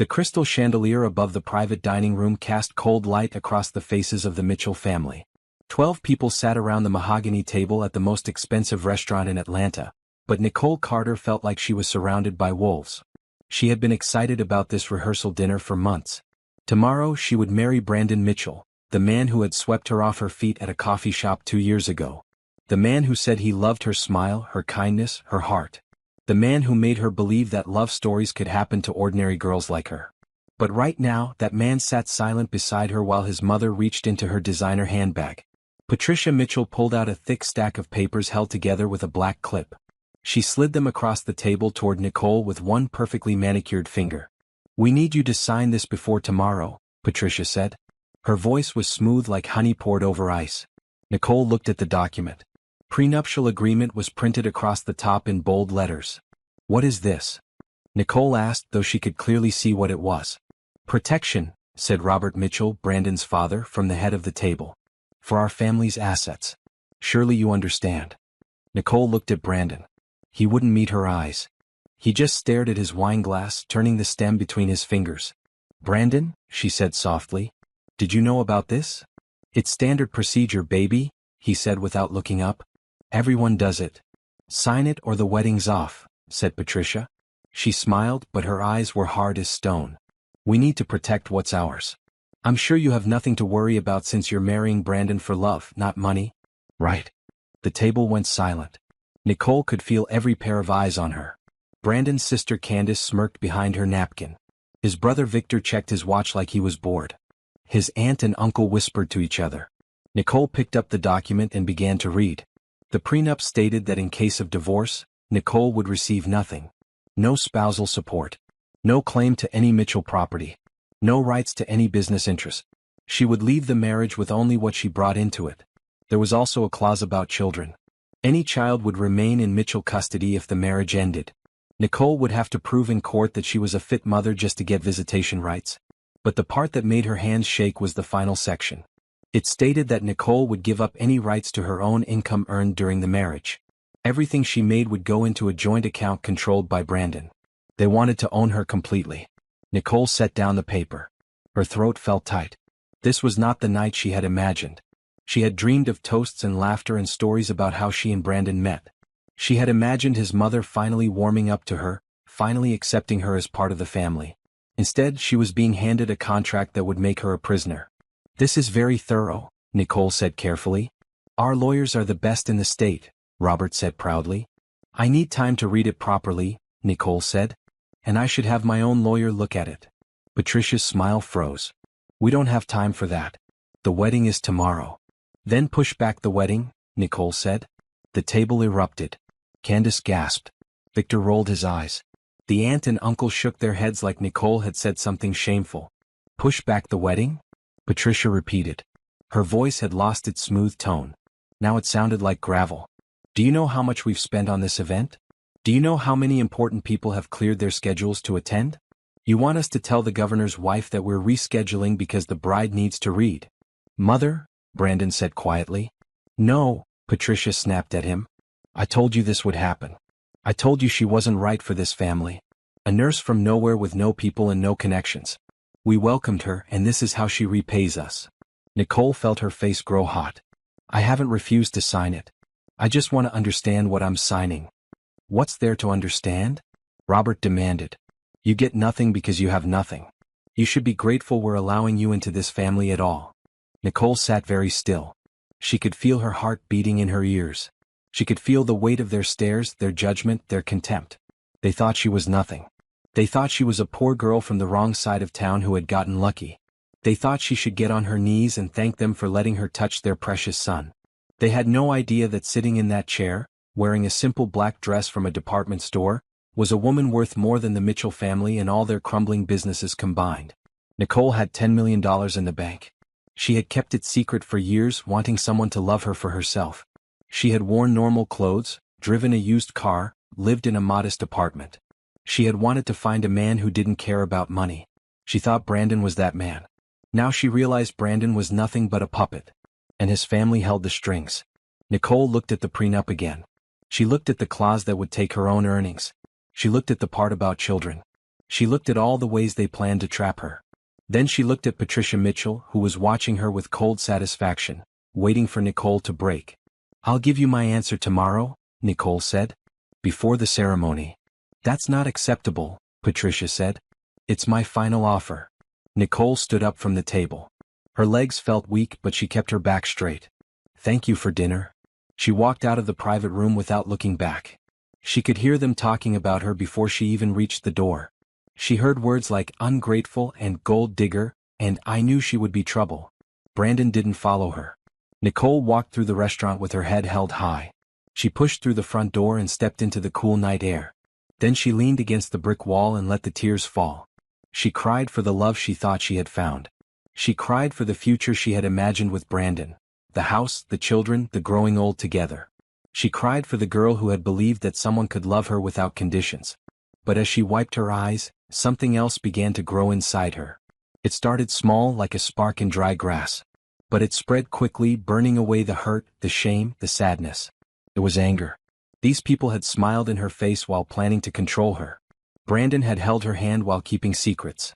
The crystal chandelier above the private dining room cast cold light across the faces of the Mitchell family. 12 people sat around the mahogany table at the most expensive restaurant in Atlanta, but Nicole Carter felt like she was surrounded by wolves. She had been excited about this rehearsal dinner for months. Tomorrow she would marry Brandon Mitchell, the man who had swept her off her feet at a coffee shop 2 years ago. The man who said he loved her smile, her kindness, her heart. The man who made her believe that love stories could happen to ordinary girls like her. But right now, that man sat silent beside her while his mother reached into her designer handbag. Patricia Mitchell pulled out a thick stack of papers held together with a black clip. She slid them across the table toward Nicole with one perfectly manicured finger. "We need you to sign this before tomorrow," Patricia said. Her voice was smooth like honey poured over ice. Nicole looked at the document. Prenuptial agreement was printed across the top in bold letters. "What is this?" Nicole asked, though she could clearly see what it was. "Protection," said Robert Mitchell, Brandon's father, from the head of the table. "For our family's assets. Surely you understand." Nicole looked at Brandon. He wouldn't meet her eyes. He just stared at his wine glass, turning the stem between his fingers. "Brandon," she said softly, "did you know about this?" "It's standard procedure, baby," he said without looking up. "Everyone does it." "Sign it or the wedding's off," said Patricia. She smiled, but her eyes were hard as stone. "We need to protect what's ours. I'm sure you have nothing to worry about since you're marrying Brandon for love, not money. Right?" The table went silent. Nicole could feel every pair of eyes on her. Brandon's sister Candace smirked behind her napkin. His brother Victor checked his watch like he was bored. His aunt and uncle whispered to each other. Nicole picked up the document and began to read. The prenup stated that in case of divorce, Nicole would receive nothing. No spousal support. No claim to any Mitchell property. No rights to any business interests. She would leave the marriage with only what she brought into it. There was also a clause about children. Any child would remain in Mitchell custody if the marriage ended. Nicole would have to prove in court that she was a fit mother just to get visitation rights. But the part that made her hands shake was the final section. It stated that Nicole would give up any rights to her own income earned during the marriage. Everything she made would go into a joint account controlled by Brandon. They wanted to own her completely. Nicole set down the paper. Her throat felt tight. This was not the night she had imagined. She had dreamed of toasts and laughter and stories about how she and Brandon met. She had imagined his mother finally warming up to her, finally accepting her as part of the family. Instead, she was being handed a contract that would make her a prisoner. "This is very thorough," Nicole said carefully. "Our lawyers are the best in the state," Robert said proudly. "I need time to read it properly," Nicole said. "And I should have my own lawyer look at it." Patricia's smile froze. "We don't have time for that. The wedding is tomorrow." "Then push back the wedding," Nicole said. The table erupted. Candace gasped. Victor rolled his eyes. The aunt and uncle shook their heads like Nicole had said something shameful. "Push back the wedding?" Patricia repeated. Her voice had lost its smooth tone. Now it sounded like gravel. "Do you know how much we've spent on this event? Do you know how many important people have cleared their schedules to attend? You want us to tell the governor's wife that we're rescheduling because the bride needs to read?" "Mother," Brandon said quietly. "No," Patricia snapped at him. "I told you this would happen. I told you she wasn't right for this family. A nurse from nowhere with no people and no connections. We welcomed her, and this is how she repays us." Nicole felt her face grow hot. "I haven't refused to sign it. I just want to understand what I'm signing." "What's there to understand?" Robert demanded. "You get nothing because you have nothing. You should be grateful we're allowing you into this family at all." Nicole sat very still. She could feel her heart beating in her ears. She could feel the weight of their stares, their judgment, their contempt. They thought she was nothing. They thought she was a poor girl from the wrong side of town who had gotten lucky. They thought she should get on her knees and thank them for letting her touch their precious son. They had no idea that sitting in that chair, wearing a simple black dress from a department store, was a woman worth more than the Mitchell family and all their crumbling businesses combined. Nicole had $10 million in the bank. She had kept it secret for years, wanting someone to love her for herself. She had worn normal clothes, driven a used car, lived in a modest apartment. She had wanted to find a man who didn't care about money. She thought Brandon was that man. Now she realized Brandon was nothing but a puppet. And his family held the strings. Nicole looked at the prenup again. She looked at the clause that would take her own earnings. She looked at the part about children. She looked at all the ways they planned to trap her. Then she looked at Patricia Mitchell, who was watching her with cold satisfaction, waiting for Nicole to break. "I'll give you my answer tomorrow," Nicole said. "Before the ceremony." "That's not acceptable," Patricia said. "It's my final offer." Nicole stood up from the table. Her legs felt weak, but she kept her back straight. "Thank you for dinner." She walked out of the private room without looking back. She could hear them talking about her before she even reached the door. She heard words like ungrateful and gold digger, and I knew she would be trouble. Brandon didn't follow her. Nicole walked through the restaurant with her head held high. She pushed through the front door and stepped into the cool night air. Then she leaned against the brick wall and let the tears fall. She cried for the love she thought she had found. She cried for the future she had imagined with Brandon. The house, the children, the growing old together. She cried for the girl who had believed that someone could love her without conditions. But as she wiped her eyes, something else began to grow inside her. It started small like a spark in dry grass. But it spread quickly, burning away the hurt, the shame, the sadness. It was anger. These people had smiled in her face while planning to control her. Brandon had held her hand while keeping secrets.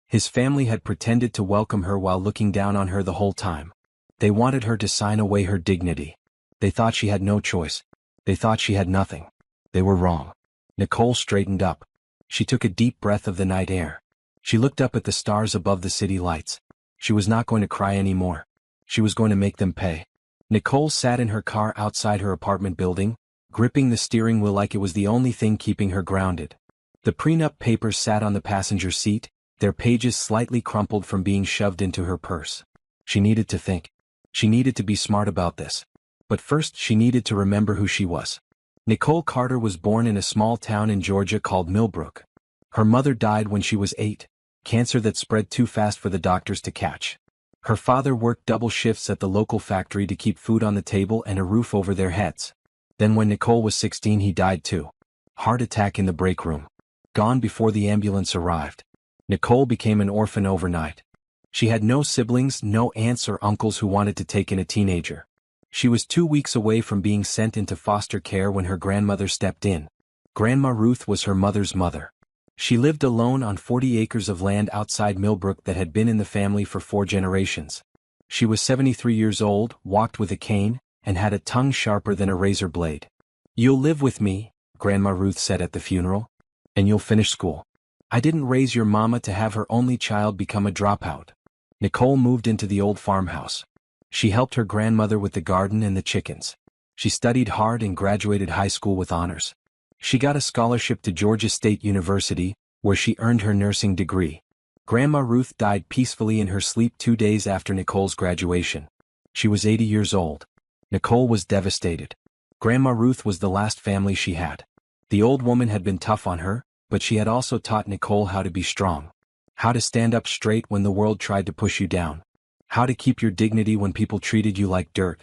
His family had pretended to welcome her while looking down on her the whole time. They wanted her to sign away her dignity. They thought she had no choice. They thought she had nothing. They were wrong. Nicole straightened up. She took a deep breath of the night air. She looked up at the stars above the city lights. She was not going to cry anymore. She was going to make them pay. Nicole sat in her car outside her apartment building, gripping the steering wheel like it was the only thing keeping her grounded. The prenup papers sat on the passenger seat, their pages slightly crumpled from being shoved into her purse. She needed to think. She needed to be smart about this. But first she needed to remember who she was. Nicole Carter was born in a small town in Georgia called Millbrook. Her mother died when she was 8, cancer that spread too fast for the doctors to catch. Her father worked double shifts at the local factory to keep food on the table and a roof over their heads. Then when Nicole was 16 he died too. Heart attack in the break room. Gone before the ambulance arrived. Nicole became an orphan overnight. She had no siblings, no aunts or uncles who wanted to take in a teenager. She was 2 weeks away from being sent into foster care when her grandmother stepped in. Grandma Ruth was her mother's mother. She lived alone on 40 acres of land outside Millbrook that had been in the family for 4 generations. She was 73 years old, walked with a cane, and had a tongue sharper than a razor blade. "You'll live with me," Grandma Ruth said at the funeral. "And you'll finish school. I didn't raise your mama to have her only child become a dropout." Nicole moved into the old farmhouse. She helped her grandmother with the garden and the chickens. She studied hard and graduated high school with honors. She got a scholarship to Georgia State University, where she earned her nursing degree. Grandma Ruth died peacefully in her sleep 2 days after Nicole's graduation. She was 80 years old. Nicole was devastated. Grandma Ruth was the last family she had. The old woman had been tough on her, but she had also taught Nicole how to be strong. How to stand up straight when the world tried to push you down. How to keep your dignity when people treated you like dirt.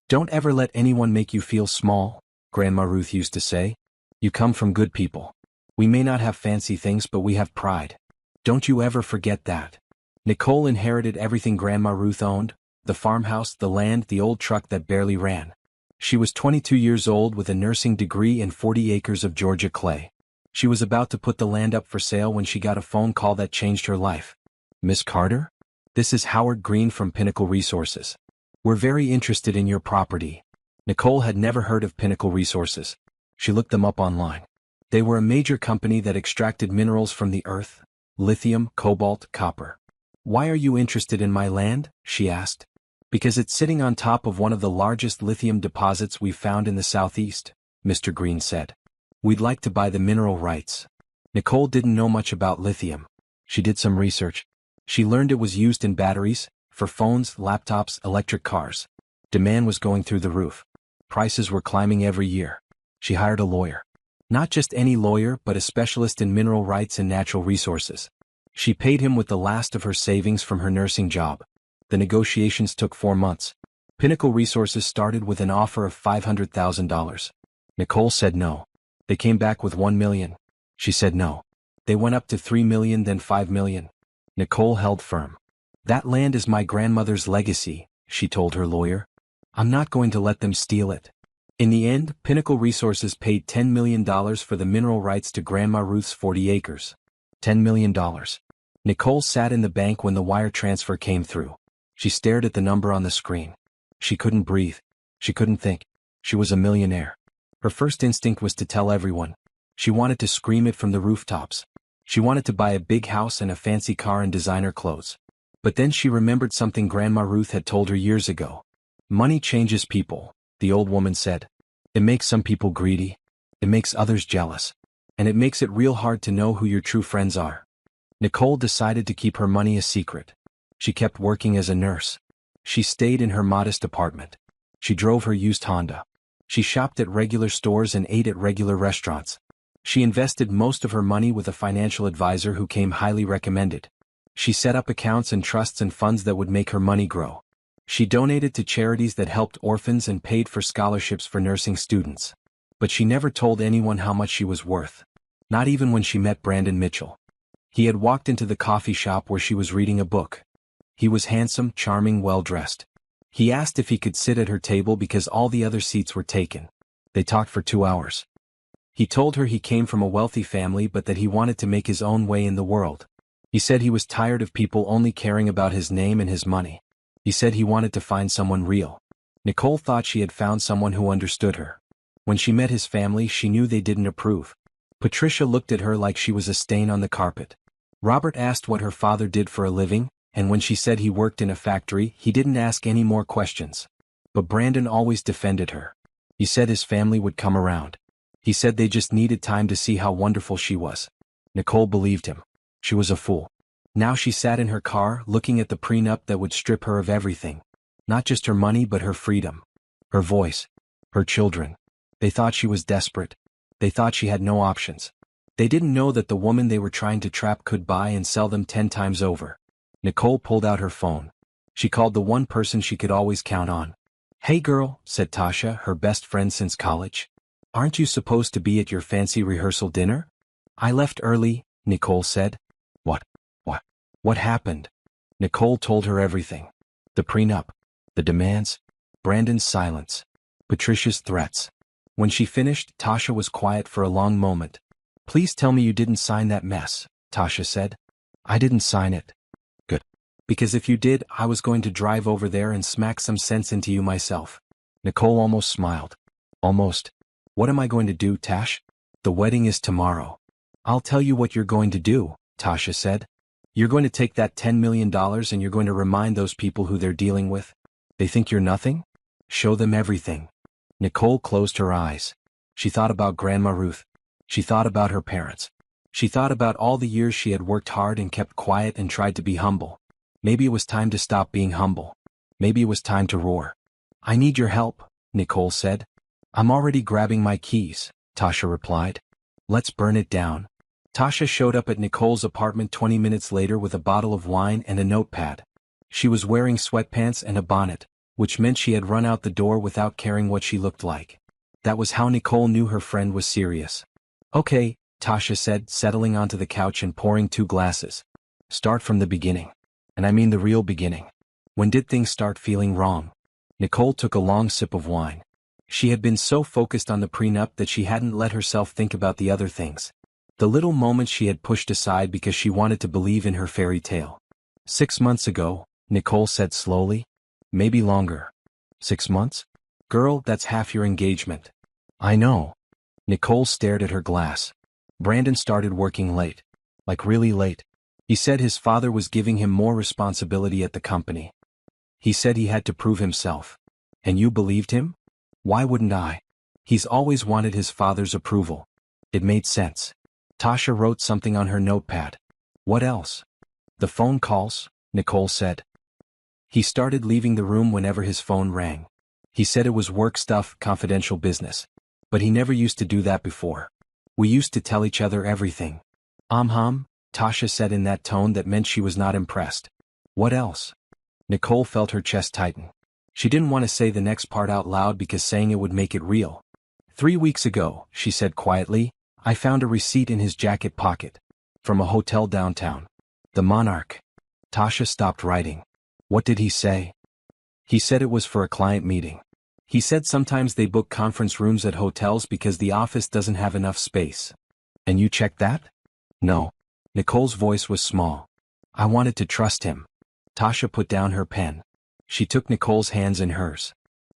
"Don't ever let anyone make you feel small," Grandma Ruth used to say. "You come from good people. We may not have fancy things, but we have pride. Don't you ever forget that." Nicole inherited everything Grandma Ruth owned: the farmhouse, the land, the old truck that barely ran. She was 22 years old with a nursing degree and 40 acres of Georgia clay. She was about to put the land up for sale when she got a phone call that changed her life. "Miss Carter? This is Howard Green from Pinnacle Resources. We're very interested in your property." Nicole had never heard of Pinnacle Resources. She looked them up online. They were a major company that extracted minerals from the earth: lithium, cobalt, copper. "Why are you interested in my land?" she asked. "Because it's sitting on top of one of the largest lithium deposits we've found in the southeast," Mr. Green said. "We'd like to buy the mineral rights." Nicole didn't know much about lithium. She did some research. She learned it was used in batteries, for phones, laptops, electric cars. Demand was going through the roof. Prices were climbing every year. She hired a lawyer. Not just any lawyer, but a specialist in mineral rights and natural resources. She paid him with the last of her savings from her nursing job. The negotiations took 4 months. Pinnacle Resources started with an offer of $500,000. Nicole said no. They came back with $1 million. She said no. They went up to $3 million, then $5 million. Nicole held firm. "That land is my grandmother's legacy," she told her lawyer. "I'm not going to let them steal it." In the end, Pinnacle Resources paid $10 million for the mineral rights to Grandma Ruth's 40 acres. $10 million. Nicole sat in the bank when the wire transfer came through. She stared at the number on the screen. She couldn't breathe. She couldn't think. She was a millionaire. Her first instinct was to tell everyone. She wanted to scream it from the rooftops. She wanted to buy a big house and a fancy car and designer clothes. But then she remembered something Grandma Ruth had told her years ago. Money changes people, the old woman said. It makes some people greedy. It makes others jealous. And it makes it real hard to know who your true friends are. Nicole decided to keep her money a secret. She kept working as a nurse. She stayed in her modest apartment. She drove her used Honda. She shopped at regular stores and ate at regular restaurants. She invested most of her money with a financial advisor who came highly recommended. She set up accounts and trusts and funds that would make her money grow. She donated to charities that helped orphans and paid for scholarships for nursing students. But she never told anyone how much she was worth. Not even when she met Brandon Mitchell. He had walked into the coffee shop where she was reading a book. He was handsome, charming, well-dressed. He asked if he could sit at her table because all the other seats were taken. They talked for 2 hours. He told her he came from a wealthy family but that he wanted to make his own way in the world. He said he was tired of people only caring about his name and his money. He said he wanted to find someone real. Nicole thought she had found someone who understood her. When she met his family, she knew they didn't approve. Patricia looked at her like she was a stain on the carpet. Robert asked what her father did for a living, and when she said he worked in a factory, he didn't ask any more questions. But Brandon always defended her. He said his family would come around. He said they just needed time to see how wonderful she was. Nicole believed him. She was a fool. Now she sat in her car, looking at the prenup that would strip her of everything. Not just her money but her freedom. Her voice. Her children. They thought she was desperate. They thought she had no options. They didn't know that the woman they were trying to trap could buy and sell them 10 times over. Nicole pulled out her phone. She called the one person she could always count on. "Hey girl," said Tasha, her best friend since college. "Aren't you supposed to be at your fancy rehearsal dinner?" "I left early," Nicole said. What happened?" Nicole told her everything. The prenup. The demands. Brandon's silence. Patricia's threats. When she finished, Tasha was quiet for a long moment. "Please tell me you didn't sign that mess," Tasha said. "I didn't sign it." "Good. Because if you did, I was going to drive over there and smack some sense into you myself." Nicole almost smiled. "Almost. What am I going to do, Tash?" "The wedding is tomorrow." "I'll tell you what you're going to do," Tasha said. "You're going to take that $10 million and you're going to remind those people who they're dealing with. They think you're nothing? Show them everything." Nicole closed her eyes. She thought about Grandma Ruth. She thought about her parents. She thought about all the years she had worked hard and kept quiet and tried to be humble. Maybe it was time to stop being humble. Maybe it was time to roar. "I need your help," Nicole said. "I'm already grabbing my keys," Tasha replied. "Let's burn it down." Tasha showed up at Nicole's apartment 20 minutes later with a bottle of wine and a notepad. She was wearing sweatpants and a bonnet, which meant she had run out the door without caring what she looked like. That was how Nicole knew her friend was serious. "Okay," Tasha said, settling onto the couch and pouring 2 glasses. "Start from the beginning. And I mean the real beginning. When did things start feeling wrong?" Nicole took a long sip of wine. She had been so focused on the prenup that she hadn't let herself think about the other things. The little moments she had pushed aside because she wanted to believe in her fairy tale. 6 months ago, Nicole said slowly. "Maybe longer." 6 months? Girl, that's half your engagement. "I know." Nicole stared at her glass. Brandon started working late. Like really late. He said his father was giving him more responsibility at the company. He said he had to prove himself. And you believed him? Why wouldn't I? He's always wanted his father's approval. It made sense. Tasha wrote something on her notepad. "What else?" "The phone calls," Nicole said. "He started leaving the room whenever his phone rang. He said it was work stuff, confidential business. But he never used to do that before. We used to tell each other everything." Tasha said in that tone that meant she was not impressed. "What else?" Nicole felt her chest tighten. She didn't want to say the next part out loud because saying it would make it real. 3 weeks ago, she said quietly, I found a receipt in his jacket pocket. From a hotel downtown. The Monarch. Tasha stopped writing. "What did he say?" "He said it was for a client meeting. He said sometimes they book conference rooms at hotels because the office doesn't have enough space." "And you checked that?" "No." Nicole's voice was small. I wanted to trust him. Tasha put down her pen. She took Nicole's hands in hers.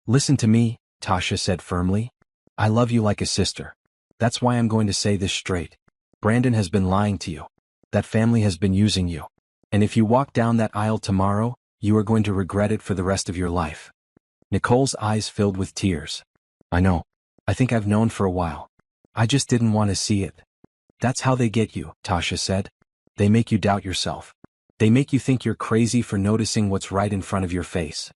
Listen to me, Tasha said firmly. I love you like a sister. That's why I'm going to say this straight. Brandon has been lying to you. That family has been using you. And if you walk down that aisle tomorrow, you are going to regret it for the rest of your life. Nicole's eyes filled with tears. I know. I think I've known for a while. I just didn't want to see it. That's how they get you, Tasha said. They make you doubt yourself. They make you think you're crazy for noticing what's right in front of your face.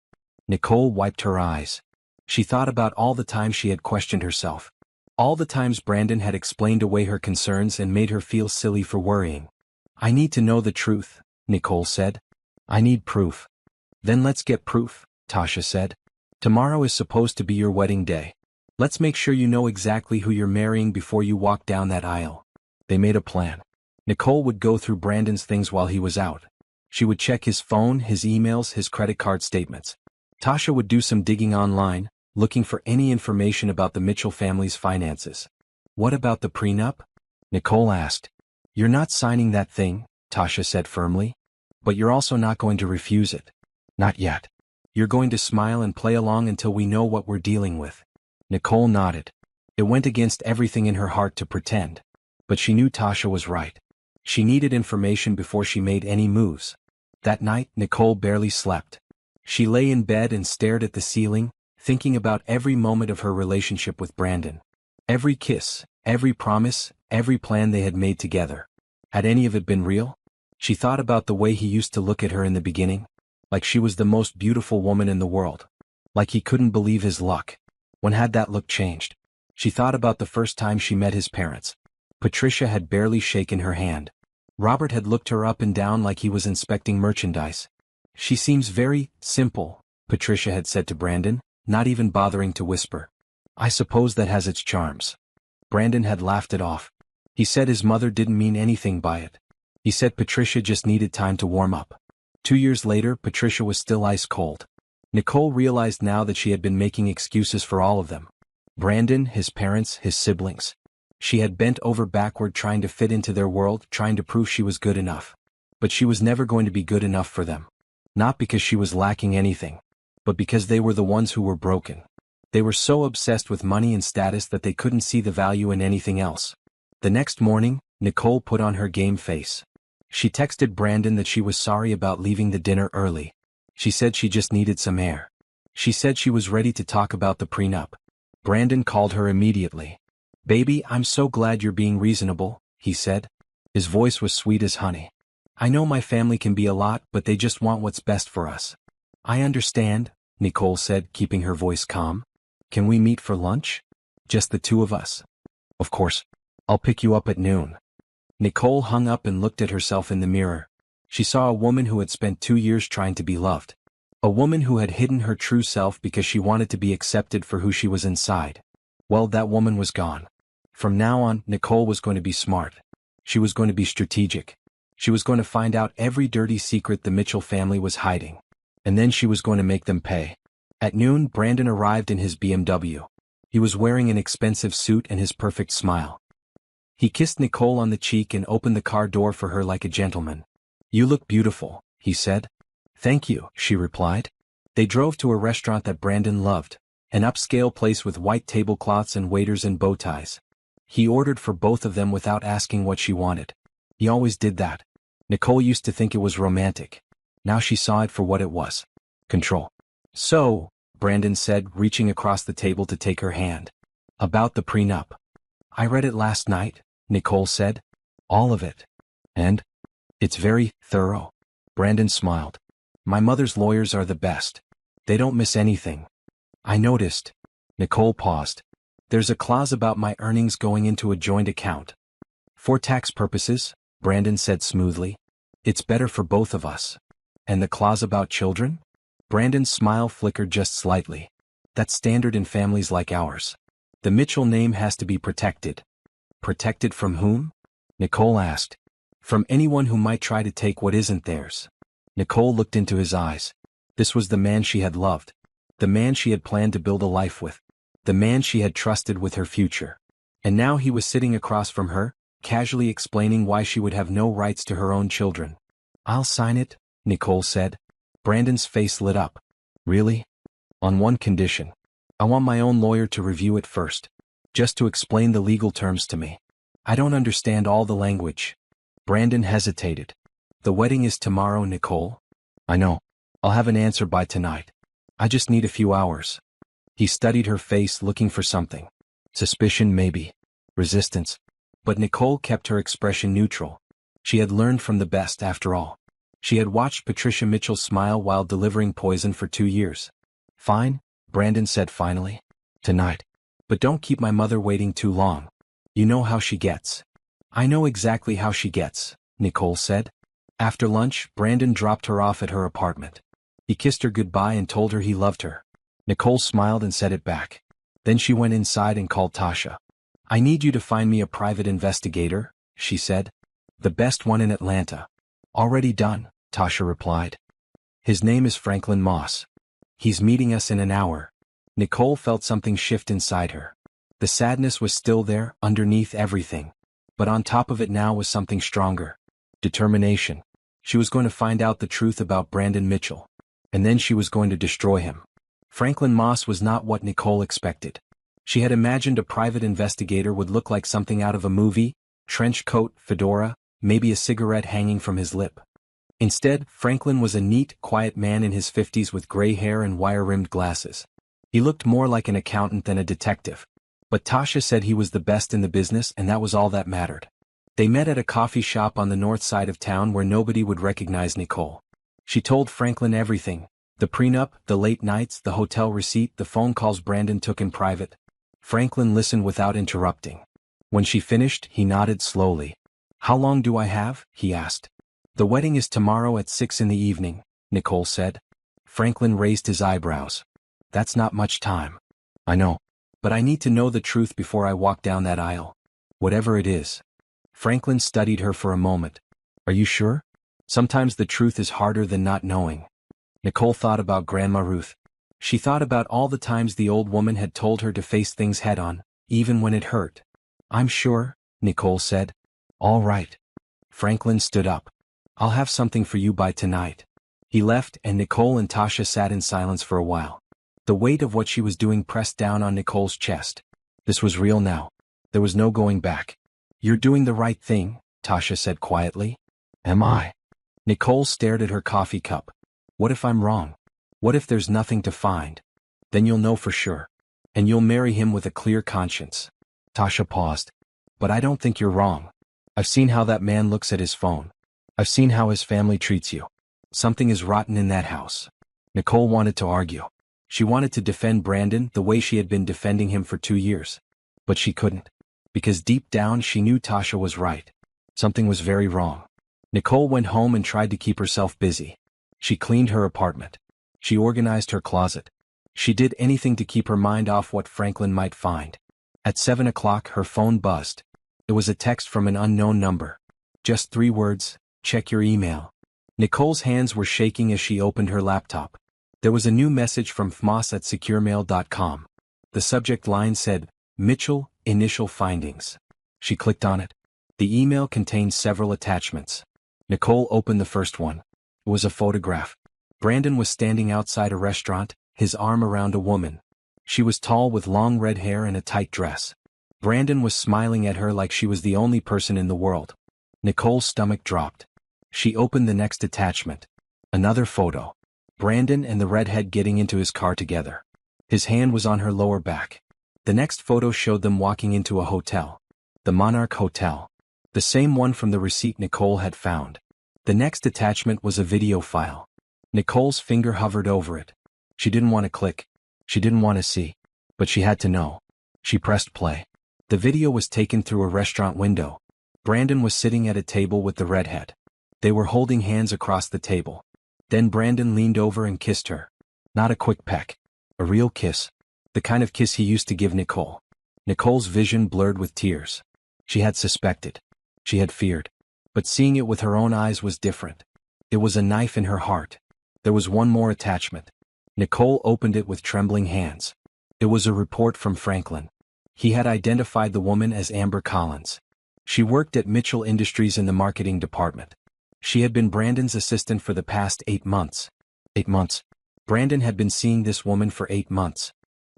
Nicole wiped her eyes. She thought about all the times she had questioned herself. All the times Brandon had explained away her concerns and made her feel silly for worrying. I need to know the truth, Nicole said. I need proof. Then let's get proof, Tasha said. Tomorrow is supposed to be your wedding day. Let's make sure you know exactly who you're marrying before you walk down that aisle. They made a plan. Nicole would go through Brandon's things while he was out. She would check his phone, his emails, his credit card statements. Tasha would do some digging online, looking for any information about the Mitchell family's finances. What about the prenup? Nicole asked. You're not signing that thing, Tasha said firmly. But you're also not going to refuse it. Not yet. You're going to smile and play along until we know what we're dealing with. Nicole nodded. It went against everything in her heart to pretend. But she knew Tasha was right. She needed information before she made any moves. That night, Nicole barely slept. She lay in bed and stared at the ceiling, thinking about every moment of her relationship with Brandon. Every kiss, every promise, every plan they had made together. Had any of it been real? She thought about the way he used to look at her in the beginning. Like she was the most beautiful woman in the world. Like he couldn't believe his luck. When had that look changed? She thought about the first time she met his parents. Patricia had barely shaken her hand. Robert had looked her up and down like he was inspecting merchandise. She seems very simple, Patricia had said to Brandon, not even bothering to whisper. I suppose that has its charms. Brandon had laughed it off. He said his mother didn't mean anything by it. He said Patricia just needed time to warm up. 2 years later, Patricia was still ice cold. Nicole realized now that she had been making excuses for all of them. Brandon, his parents, his siblings. She had bent over backward trying to fit into their world, trying to prove she was good enough. But she was never going to be good enough for them. Not because she was lacking anything, but because they were the ones who were broken. They were so obsessed with money and status that they couldn't see the value in anything else. The next morning, Nicole put on her game face. She texted Brandon that she was sorry about leaving the dinner early. She said she just needed some air. She said she was ready to talk about the prenup. Brandon called her immediately. Baby, I'm so glad you're being reasonable, he said. His voice was sweet as honey. I know my family can be a lot, but they just want what's best for us. I understand, Nicole said, keeping her voice calm. Can we meet for lunch? Just the two of us. Of course. I'll pick you up at noon. Nicole hung up and looked at herself in the mirror. She saw a woman who had spent 2 years trying to be loved. A woman who had hidden her true self because she wanted to be accepted for who she was inside. Well, that woman was gone. From now on, Nicole was going to be smart. She was going to be strategic. She was going to find out every dirty secret the Mitchell family was hiding. And then she was going to make them pay. At noon, Brandon arrived in his BMW. He was wearing an expensive suit and his perfect smile. He kissed Nicole on the cheek and opened the car door for her like a gentleman. You look beautiful, he said. Thank you, she replied. They drove to a restaurant that Brandon loved, an upscale place with white tablecloths and waiters in bow ties. He ordered for both of them without asking what she wanted. He always did that. Nicole used to think it was romantic. Now she saw it for what it was. Control. So, Brandon said, reaching across the table to take her hand. About the prenup. I read it last night, Nicole said. All of it. And? It's very thorough. Brandon smiled. My mother's lawyers are the best. They don't miss anything. I noticed. Nicole paused. There's a clause about my earnings going into a joint account. For tax purposes, Brandon said smoothly. It's better for both of us. And the clause about children? Brandon's smile flickered just slightly. That's standard in families like ours. The Mitchell name has to be protected. Protected from whom? Nicole asked. From anyone who might try to take what isn't theirs. Nicole looked into his eyes. This was the man she had loved. The man she had planned to build a life with. The man she had trusted with her future. And now he was sitting across from her, casually explaining why she would have no rights to her own children. "I'll sign it," Nicole said. Brandon's face lit up. "Really? On one condition. I want my own lawyer to review it first, just to explain the legal terms to me. I don't understand all the language." Brandon hesitated. "The wedding is tomorrow, Nicole." "I know. I'll have an answer by tonight. I just need a few hours." He studied her face, looking for something. Suspicion, maybe. Resistance. But Nicole kept her expression neutral. She had learned from the best, after all. She had watched Patricia Mitchell smile while delivering poison for 2 years. "Fine," Brandon said finally. "Tonight. But don't keep my mother waiting too long. You know how she gets." "I know exactly how she gets," Nicole said. After lunch, Brandon dropped her off at her apartment. He kissed her goodbye and told her he loved her. Nicole smiled and said it back. Then she went inside and called Tasha. "I need you to find me a private investigator," she said. "The best one in Atlanta." "Already done," Tasha replied. "His name is Franklin Moss. He's meeting us in an hour." Nicole felt something shift inside her. The sadness was still there, underneath everything. But on top of it now was something stronger. Determination. She was going to find out the truth about Brandon Mitchell. And then she was going to destroy him. Franklin Moss was not what Nicole expected. She had imagined a private investigator would look like something out of a movie, trench coat, fedora, maybe a cigarette hanging from his lip. Instead, Franklin was a neat, quiet man in his 50s with gray hair and wire-rimmed glasses. He looked more like an accountant than a detective. But Tasha said he was the best in the business, and that was all that mattered. They met at a coffee shop on the north side of town where nobody would recognize Nicole. She told Franklin everything. The prenup, the late nights, the hotel receipt, the phone calls Brandon took in private. Franklin listened without interrupting. When she finished, he nodded slowly. "How long do I have?" he asked. "The wedding is tomorrow at 6 in the evening," Nicole said. Franklin raised his eyebrows. "That's not much time." "I know. But I need to know the truth before I walk down that aisle. Whatever it is." Franklin studied her for a moment. "Are you sure? Sometimes the truth is harder than not knowing." Nicole thought about Grandma Ruth. She thought about all the times the old woman had told her to face things head-on, even when it hurt. "I'm sure," Nicole said. "All right." Franklin stood up. "I'll have something for you by tonight." He left, and Nicole and Tasha sat in silence for a while. The weight of what she was doing pressed down on Nicole's chest. This was real now. There was no going back. "You're doing the right thing," Tasha said quietly. "Am I?" Nicole stared at her coffee cup. "What if I'm wrong? What if there's nothing to find? Then you'll know for sure. And you'll marry him with a clear conscience." Tasha paused. "But I don't think you're wrong. I've seen how that man looks at his phone. I've seen how his family treats you. Something is rotten in that house." Nicole wanted to argue. She wanted to defend Brandon the way she had been defending him for 2 years. But she couldn't. Because deep down she knew Tasha was right. Something was very wrong. Nicole went home and tried to keep herself busy. She cleaned her apartment. She organized her closet. She did anything to keep her mind off what Franklin might find. At 7 o'clock her phone buzzed. It was a text from an unknown number. Just 3 words, "Check your email." Nicole's hands were shaking as she opened her laptop. There was a new message from fmoss@securemail.com. The subject line said, "Mitchell, initial findings." She clicked on it. The email contained several attachments. Nicole opened the first one. It was a photograph. Brandon was standing outside a restaurant, his arm around a woman. She was tall with long red hair and a tight dress. Brandon was smiling at her like she was the only person in the world. Nicole's stomach dropped. She opened the next attachment. Another photo. Brandon and the redhead getting into his car together. His hand was on her lower back. The next photo showed them walking into a hotel. The Monarch Hotel. The same one from the receipt Nicole had found. The next attachment was a video file. Nicole's finger hovered over it. She didn't want to click. She didn't want to see. But she had to know. She pressed play. The video was taken through a restaurant window. Brandon was sitting at a table with the redhead. They were holding hands across the table. Then Brandon leaned over and kissed her. Not a quick peck. A real kiss. The kind of kiss he used to give Nicole. Nicole's vision blurred with tears. She had suspected. She had feared. But seeing it with her own eyes was different. It was a knife in her heart. There was one more attachment. Nicole opened it with trembling hands. It was a report from Franklin. He had identified the woman as Amber Collins. She worked at Mitchell Industries in the marketing department. She had been Brandon's assistant for the past 8 months. 8 months. Brandon had been seeing this woman for 8 months.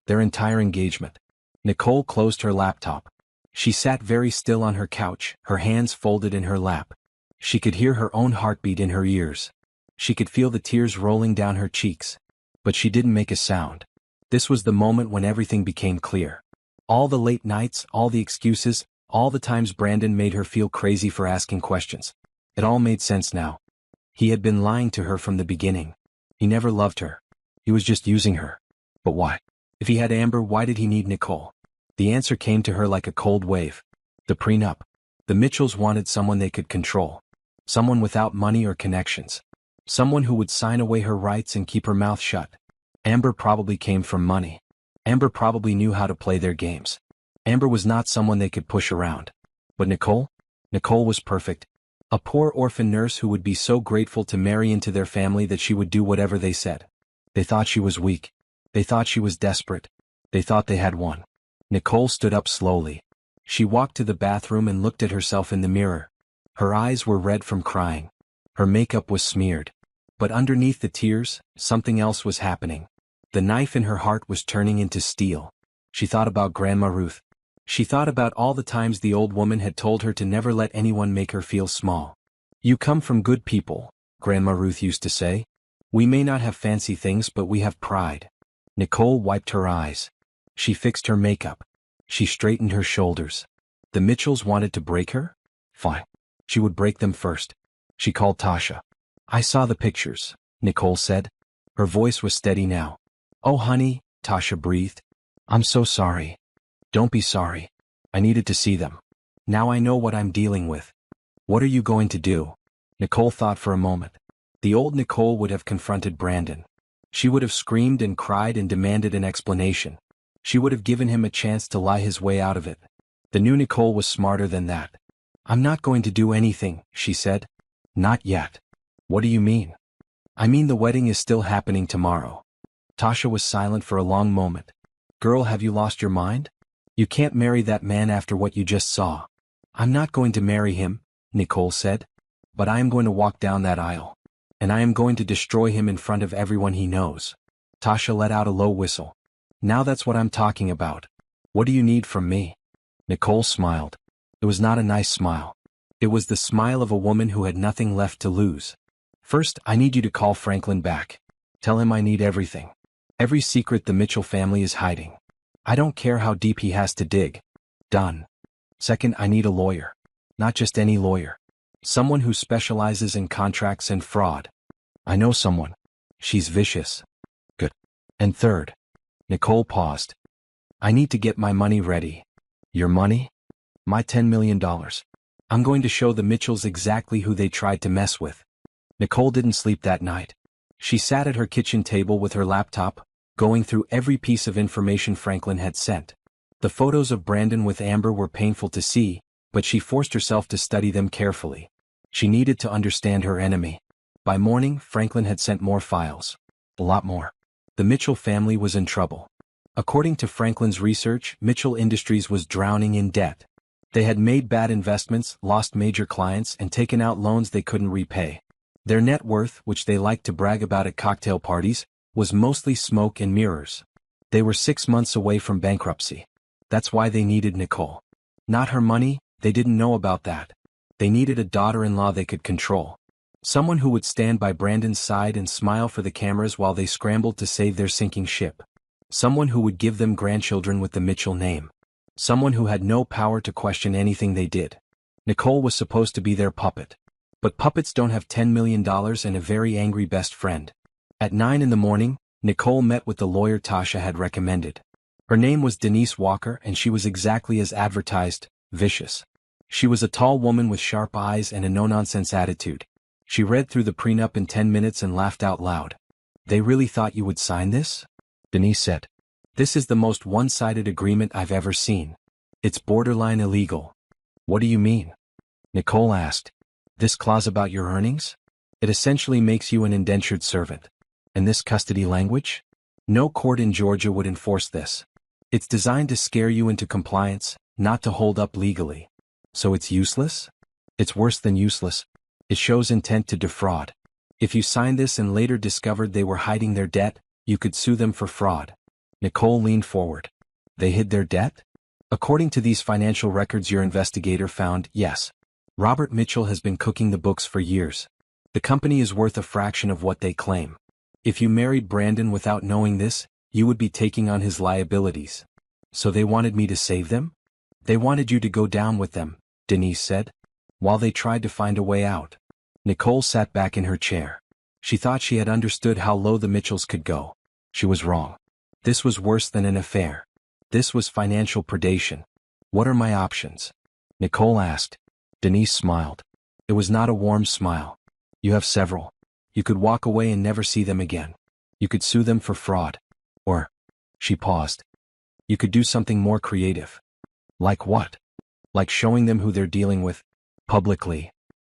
Their entire engagement. Nicole closed her laptop. She sat very still on her couch, her hands folded in her lap. She could hear her own heartbeat in her ears. She could feel the tears rolling down her cheeks. But she didn't make a sound. This was the moment when everything became clear. All the late nights, all the excuses, all the times Brandon made her feel crazy for asking questions. It all made sense now. He had been lying to her from the beginning. He never loved her. He was just using her. But why? If he had Amber, why did he need Nicole? The answer came to her like a cold wave. The prenup. The Mitchells wanted someone they could control. Someone without money or connections. Someone who would sign away her rights and keep her mouth shut. Amber probably came from money. Amber probably knew how to play their games. Amber was not someone they could push around. But Nicole? Nicole was perfect. A poor orphan nurse who would be so grateful to marry into their family that she would do whatever they said. They thought she was weak. They thought she was desperate. They thought they had won. Nicole stood up slowly. She walked to the bathroom and looked at herself in the mirror. Her eyes were red from crying. Her makeup was smeared. But underneath the tears, something else was happening. The knife in her heart was turning into steel. She thought about Grandma Ruth. She thought about all the times the old woman had told her to never let anyone make her feel small. "You come from good people," Grandma Ruth used to say. "We may not have fancy things, but we have pride." Nicole wiped her eyes. She fixed her makeup. She straightened her shoulders. The Mitchells wanted to break her? Fine. She would break them first. She called Tasha. "I saw the pictures," Nicole said. Her voice was steady now. "Oh honey," Tasha breathed. "I'm so sorry." "Don't be sorry. I needed to see them. Now I know what I'm dealing with." "What are you going to do?" Nicole thought for a moment. The old Nicole would have confronted Brandon. She would have screamed and cried and demanded an explanation. She would have given him a chance to lie his way out of it. The new Nicole was smarter than that. "I'm not going to do anything," she said. "Not yet." "What do you mean?" "I mean the wedding is still happening tomorrow." Tasha was silent for a long moment. "Girl, have you lost your mind? You can't marry that man after what you just saw." "I'm not going to marry him," Nicole said. "But I am going to walk down that aisle. And I am going to destroy him in front of everyone he knows." Tasha let out a low whistle. "Now that's what I'm talking about. What do you need from me?" Nicole smiled. It was not a nice smile. It was the smile of a woman who had nothing left to lose. "First, I need you to call Franklin back. Tell him I need everything. Every secret the Mitchell family is hiding. I don't care how deep he has to dig." "Done." "Second, I need a lawyer. Not just any lawyer. Someone who specializes in contracts and fraud." "I know someone. She's vicious." "Good." "And third." Nicole paused. "I need to get my money ready." "Your money?" "My $10 million. I'm going to show the Mitchells exactly who they tried to mess with." Nicole didn't sleep that night. She sat at her kitchen table with her laptop, going through every piece of information Franklin had sent. The photos of Brandon with Amber were painful to see, but she forced herself to study them carefully. She needed to understand her enemy. By morning, Franklin had sent more files. A lot more. The Mitchell family was in trouble. According to Franklin's research, Mitchell Industries was drowning in debt. They had made bad investments, lost major clients, and taken out loans they couldn't repay. Their net worth, which they liked to brag about at cocktail parties, was mostly smoke and mirrors. They were 6 months away from bankruptcy. That's why they needed Nicole. Not her money, they didn't know about that. They needed a daughter-in-law they could control. Someone who would stand by Brandon's side and smile for the cameras while they scrambled to save their sinking ship. Someone who would give them grandchildren with the Mitchell name. Someone who had no power to question anything they did. Nicole was supposed to be their puppet. But puppets don't have $10 million and a very angry best friend. At 9 in the morning, Nicole met with the lawyer Tasha had recommended. Her name was Denise Walker and she was exactly as advertised, vicious. She was a tall woman with sharp eyes and a no-nonsense attitude. She read through the prenup in 10 minutes and laughed out loud. "They really thought you would sign this?" Denise said. "This is the most one-sided agreement I've ever seen. It's borderline illegal." "What do you mean?" Nicole asked. "This clause about your earnings? It essentially makes you an indentured servant. And this custody language? No court in Georgia would enforce this. It's designed to scare you into compliance, not to hold up legally. So it's useless? It's worse than useless. It shows intent to defraud. If you signed this and later discovered they were hiding their debt, you could sue them for fraud. Nicole leaned forward. They hid their debt? According to these financial records your investigator found, yes. Robert Mitchell has been cooking the books for years. The company is worth a fraction of what they claim. If you married Brandon without knowing this, you would be taking on his liabilities. So they wanted me to save them? They wanted you to go down with them, Denise said, while they tried to find a way out. Nicole sat back in her chair. She thought she had understood how low the Mitchells could go. She was wrong. This was worse than an affair. This was financial predation. What are my options? Nicole asked. Denise smiled. It was not a warm smile. You have several. You could walk away and never see them again. You could sue them for fraud. Or, she paused. You could do something more creative. Like what? Like showing them who they're dealing with, publicly.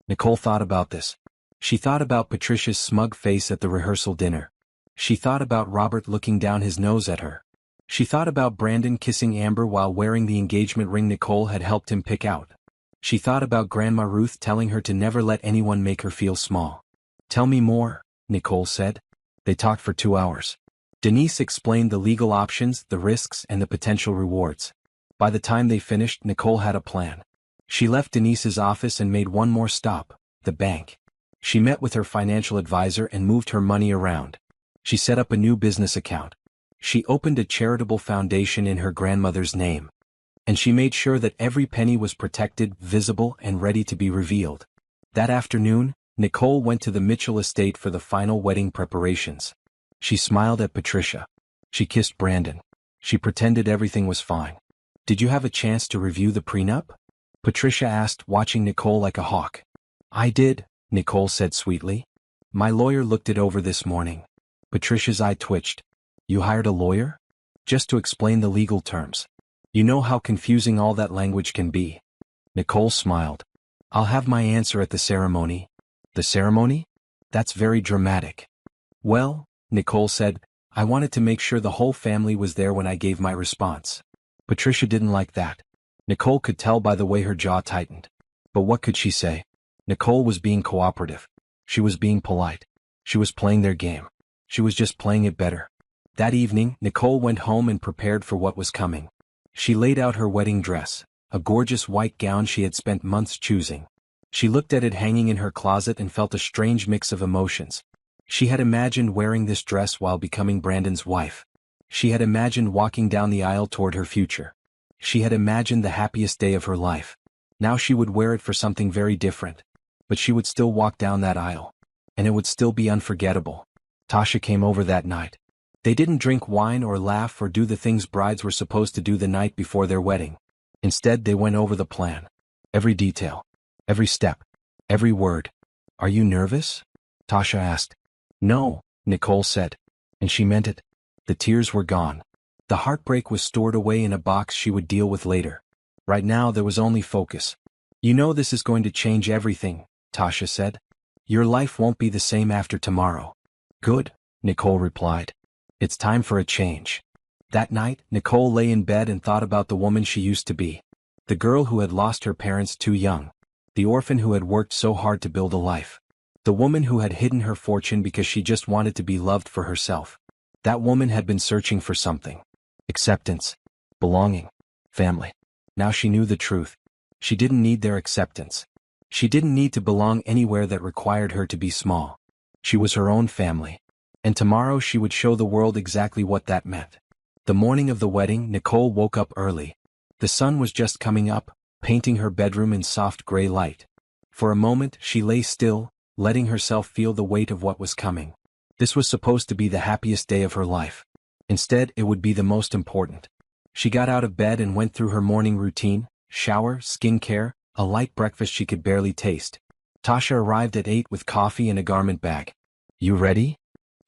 Nicole thought about this. She thought about Patricia's smug face at the rehearsal dinner. She thought about Robert looking down his nose at her. She thought about Brandon kissing Amber while wearing the engagement ring Nicole had helped him pick out. She thought about Grandma Ruth telling her to never let anyone make her feel small. Tell me more, Nicole said. They talked for 2 hours. Denise explained the legal options, the risks, and the potential rewards. By the time they finished, Nicole had a plan. She left Denise's office and made one more stop, the bank. She met with her financial advisor and moved her money around. She set up a new business account. She opened a charitable foundation in her grandmother's name. And she made sure that every penny was protected, visible, and ready to be revealed. That afternoon, Nicole went to the Mitchell estate for the final wedding preparations. She smiled at Patricia. She kissed Brandon. She pretended everything was fine. Did you have a chance to review the prenup? Patricia asked, watching Nicole like a hawk. I did, Nicole said sweetly. My lawyer looked it over this morning. Patricia's eye twitched. You hired a lawyer? Just to explain the legal terms. You know how confusing all that language can be. Nicole smiled. I'll have my answer at the ceremony. The ceremony? That's very dramatic. Well, Nicole said, I wanted to make sure the whole family was there when I gave my response. Patricia didn't like that. Nicole could tell by the way her jaw tightened. But what could she say? Nicole was being cooperative. She was being polite. She was playing their game. She was just playing it better. That evening, Nicole went home and prepared for what was coming. She laid out her wedding dress, a gorgeous white gown she had spent months choosing. She looked at it hanging in her closet and felt a strange mix of emotions. She had imagined wearing this dress while becoming Brandon's wife. She had imagined walking down the aisle toward her future. She had imagined the happiest day of her life. Now she would wear it for something very different. But she would still walk down that aisle. And it would still be unforgettable. Tasha came over that night. They didn't drink wine or laugh or do the things brides were supposed to do the night before their wedding. Instead, they went over the plan. Every detail. Every step. Every word. Are you nervous? Tasha asked. No, Nicole said. And she meant it. The tears were gone. The heartbreak was stored away in a box she would deal with later. Right now there was only focus. You know this is going to change everything, Tasha said. Your life won't be the same after tomorrow. Good, Nicole replied. It's time for a change. That night, Nicole lay in bed and thought about the woman she used to be. The girl who had lost her parents too young. The orphan who had worked so hard to build a life. The woman who had hidden her fortune because she just wanted to be loved for herself. That woman had been searching for something. Acceptance. Belonging. Family. Now she knew the truth. She didn't need their acceptance. She didn't need to belong anywhere that required her to be small. She was her own family. And tomorrow she would show the world exactly what that meant. The morning of the wedding, Nicole woke up early. The sun was just coming up, painting her bedroom in soft gray light. For a moment, she lay still, letting herself feel the weight of what was coming. This was supposed to be the happiest day of her life. Instead, it would be the most important. She got out of bed and went through her morning routine, shower, skincare, a light breakfast she could barely taste. Tasha arrived at 8 with coffee and a garment bag. You ready?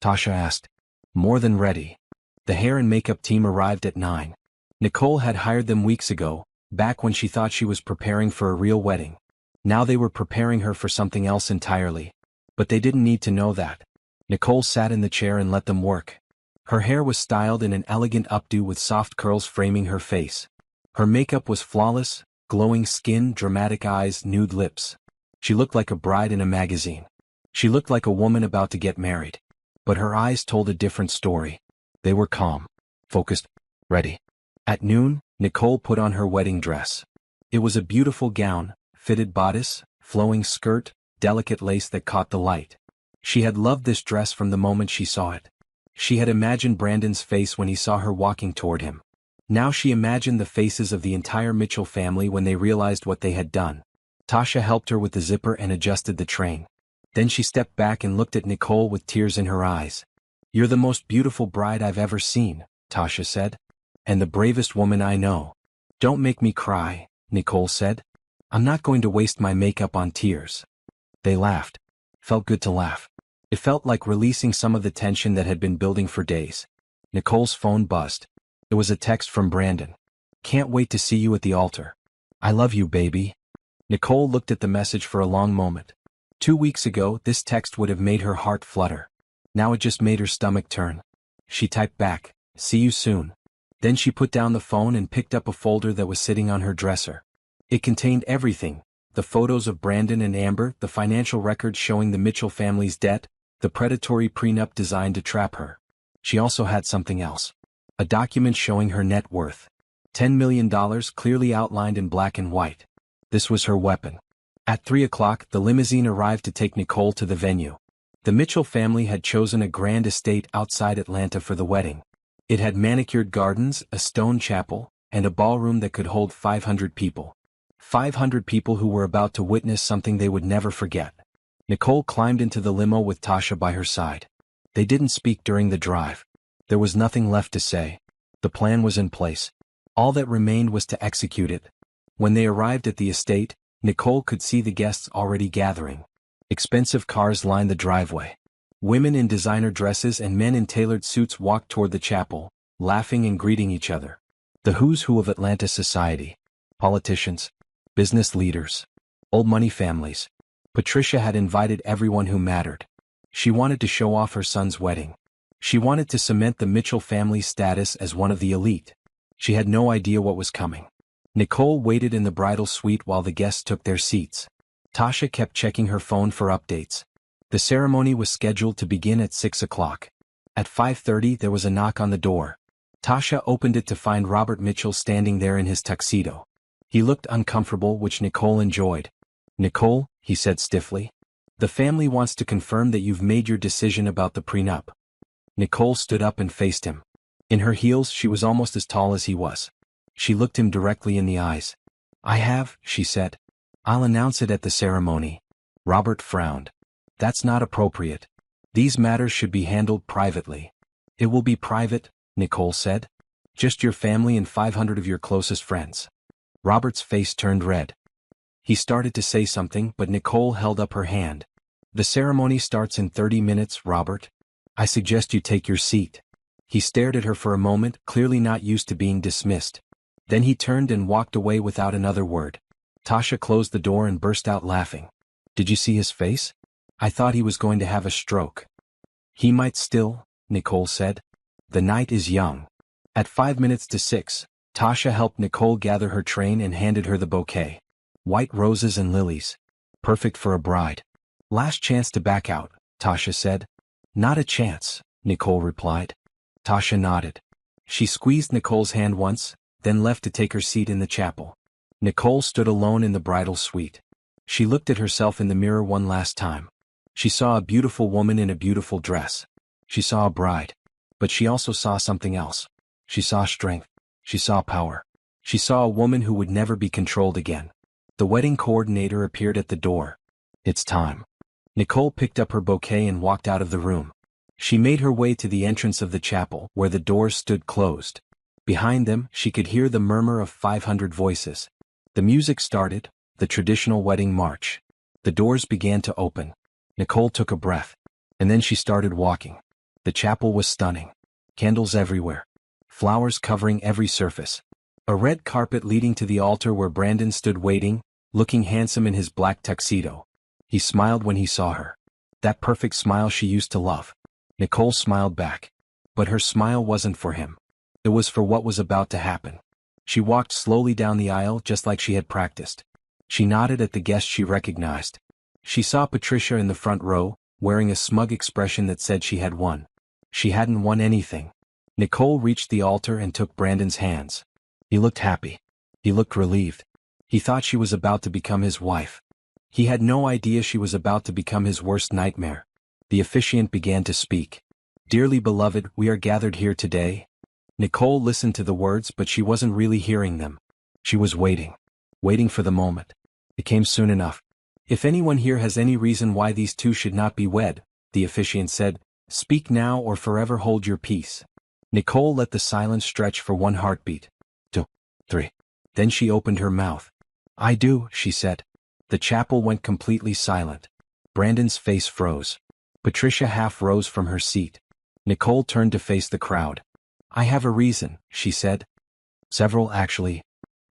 Tasha asked. More than ready. The hair and makeup team arrived at 9. Nicole had hired them weeks ago, back when she thought she was preparing for a real wedding. Now they were preparing her for something else entirely. But they didn't need to know that. Nicole sat in the chair and let them work. Her hair was styled in an elegant updo with soft curls framing her face. Her makeup was flawless, Glowing skin, dramatic eyes, nude lips. She looked like a bride in a magazine. She looked like a woman about to get married. But her eyes told a different story. They were calm, focused, ready. At noon, Nicole put on her wedding dress. It was a beautiful gown, fitted bodice, flowing skirt, delicate lace that caught the light. She had loved this dress from the moment she saw it. She had imagined Brandon's face when he saw her walking toward him. Now she imagined the faces of the entire Mitchell family when they realized what they had done. Tasha helped her with the zipper and adjusted the train. Then she stepped back and looked at Nicole with tears in her eyes. "You're the most beautiful bride I've ever seen," Tasha said. "And the bravest woman I know." "Don't make me cry," Nicole said. "I'm not going to waste my makeup on tears." They laughed. Felt good to laugh. It felt like releasing some of the tension that had been building for days. Nicole's phone buzzed. It was a text from Brandon. "Can't wait to see you at the altar. I love you, baby." Nicole looked at the message for a long moment. 2 weeks ago, this text would have made her heart flutter. Now it just made her stomach turn. She typed back, "See you soon." Then she put down the phone and picked up a folder that was sitting on her dresser. It contained everything: the photos of Brandon and Amber, the financial records showing the Mitchell family's debt, the predatory prenup designed to trap her. She also had something else. A document showing her net worth. $10 million clearly outlined in black and white. This was her weapon. At 3 o'clock, the limousine arrived to take Nicole to the venue. The Mitchell family had chosen a grand estate outside Atlanta for the wedding. It had manicured gardens, a stone chapel, and a ballroom that could hold 500 people. 500 people who were about to witness something they would never forget. Nicole climbed into the limo with Tasha by her side. They didn't speak during the drive. There was nothing left to say. The plan was in place. All that remained was to execute it. When they arrived at the estate, Nicole could see the guests already gathering. Expensive cars lined the driveway. Women in designer dresses and men in tailored suits walked toward the chapel, laughing and greeting each other. The who's who of Atlanta society. Politicians, business leaders, old money families. Patricia had invited everyone who mattered. She wanted to show off her son's wedding. She wanted to cement the Mitchell family's status as one of the elite. She had no idea what was coming. Nicole waited in the bridal suite while the guests took their seats. Tasha kept checking her phone for updates. The ceremony was scheduled to begin at 6 o'clock. At 5:30 there was a knock on the door. Tasha opened it to find Robert Mitchell standing there in his tuxedo. He looked uncomfortable, which Nicole enjoyed. "Nicole," he said stiffly, "the family wants to confirm that you've made your decision about the prenup." Nicole stood up and faced him. In her heels, she was almost as tall as he was. She looked him directly in the eyes. "I have," she said. "I'll announce it at the ceremony." Robert frowned. "That's not appropriate. These matters should be handled privately." "It will be private," Nicole said. "Just your family and 500 of your closest friends." Robert's face turned red. He started to say something, but Nicole held up her hand. "The ceremony starts in 30 minutes, Robert. I suggest you take your seat." He stared at her for a moment, clearly not used to being dismissed. Then he turned and walked away without another word. Tasha closed the door and burst out laughing. "Did you see his face? I thought he was going to have a stroke." "He might still," Nicole said. "The night is young." At 5 minutes to 6, Tasha helped Nicole gather her train and handed her the bouquet. White roses and lilies. Perfect for a bride. "Last chance to back out," Tasha said. "Not a chance," Nicole replied. Tasha nodded. She squeezed Nicole's hand once, then left to take her seat in the chapel. Nicole stood alone in the bridal suite. She looked at herself in the mirror one last time. She saw a beautiful woman in a beautiful dress. She saw a bride. But she also saw something else. She saw strength. She saw power. She saw a woman who would never be controlled again. The wedding coordinator appeared at the door. "It's time." Nicole picked up her bouquet and walked out of the room. She made her way to the entrance of the chapel, where the doors stood closed. Behind them, she could hear the murmur of 500 voices. The music started, the traditional wedding march. The doors began to open. Nicole took a breath. And then she started walking. The chapel was stunning. Candles everywhere. Flowers covering every surface. A red carpet leading to the altar where Brandon stood waiting, looking handsome in his black tuxedo. He smiled when he saw her. That perfect smile she used to love. Nicole smiled back. But her smile wasn't for him. It was for what was about to happen. She walked slowly down the aisle just like she had practiced. She nodded at the guest she recognized. She saw Patricia in the front row, wearing a smug expression that said she had won. She hadn't won anything. Nicole reached the altar and took Brandon's hands. He looked happy. He looked relieved. He thought she was about to become his wife. He had no idea she was about to become his worst nightmare. The officiant began to speak. Dearly beloved, we are gathered here today. Nicole listened to the words, but she wasn't really hearing them. She was waiting. Waiting for the moment. It came soon enough. If anyone here has any reason why these two should not be wed, the officiant said, speak now or forever hold your peace. Nicole let the silence stretch for one heartbeat. 2, 3. Then she opened her mouth. I do, she said. The chapel went completely silent. Brandon's face froze. Patricia half rose from her seat. Nicole turned to face the crowd. I have a reason, she said. Several, actually.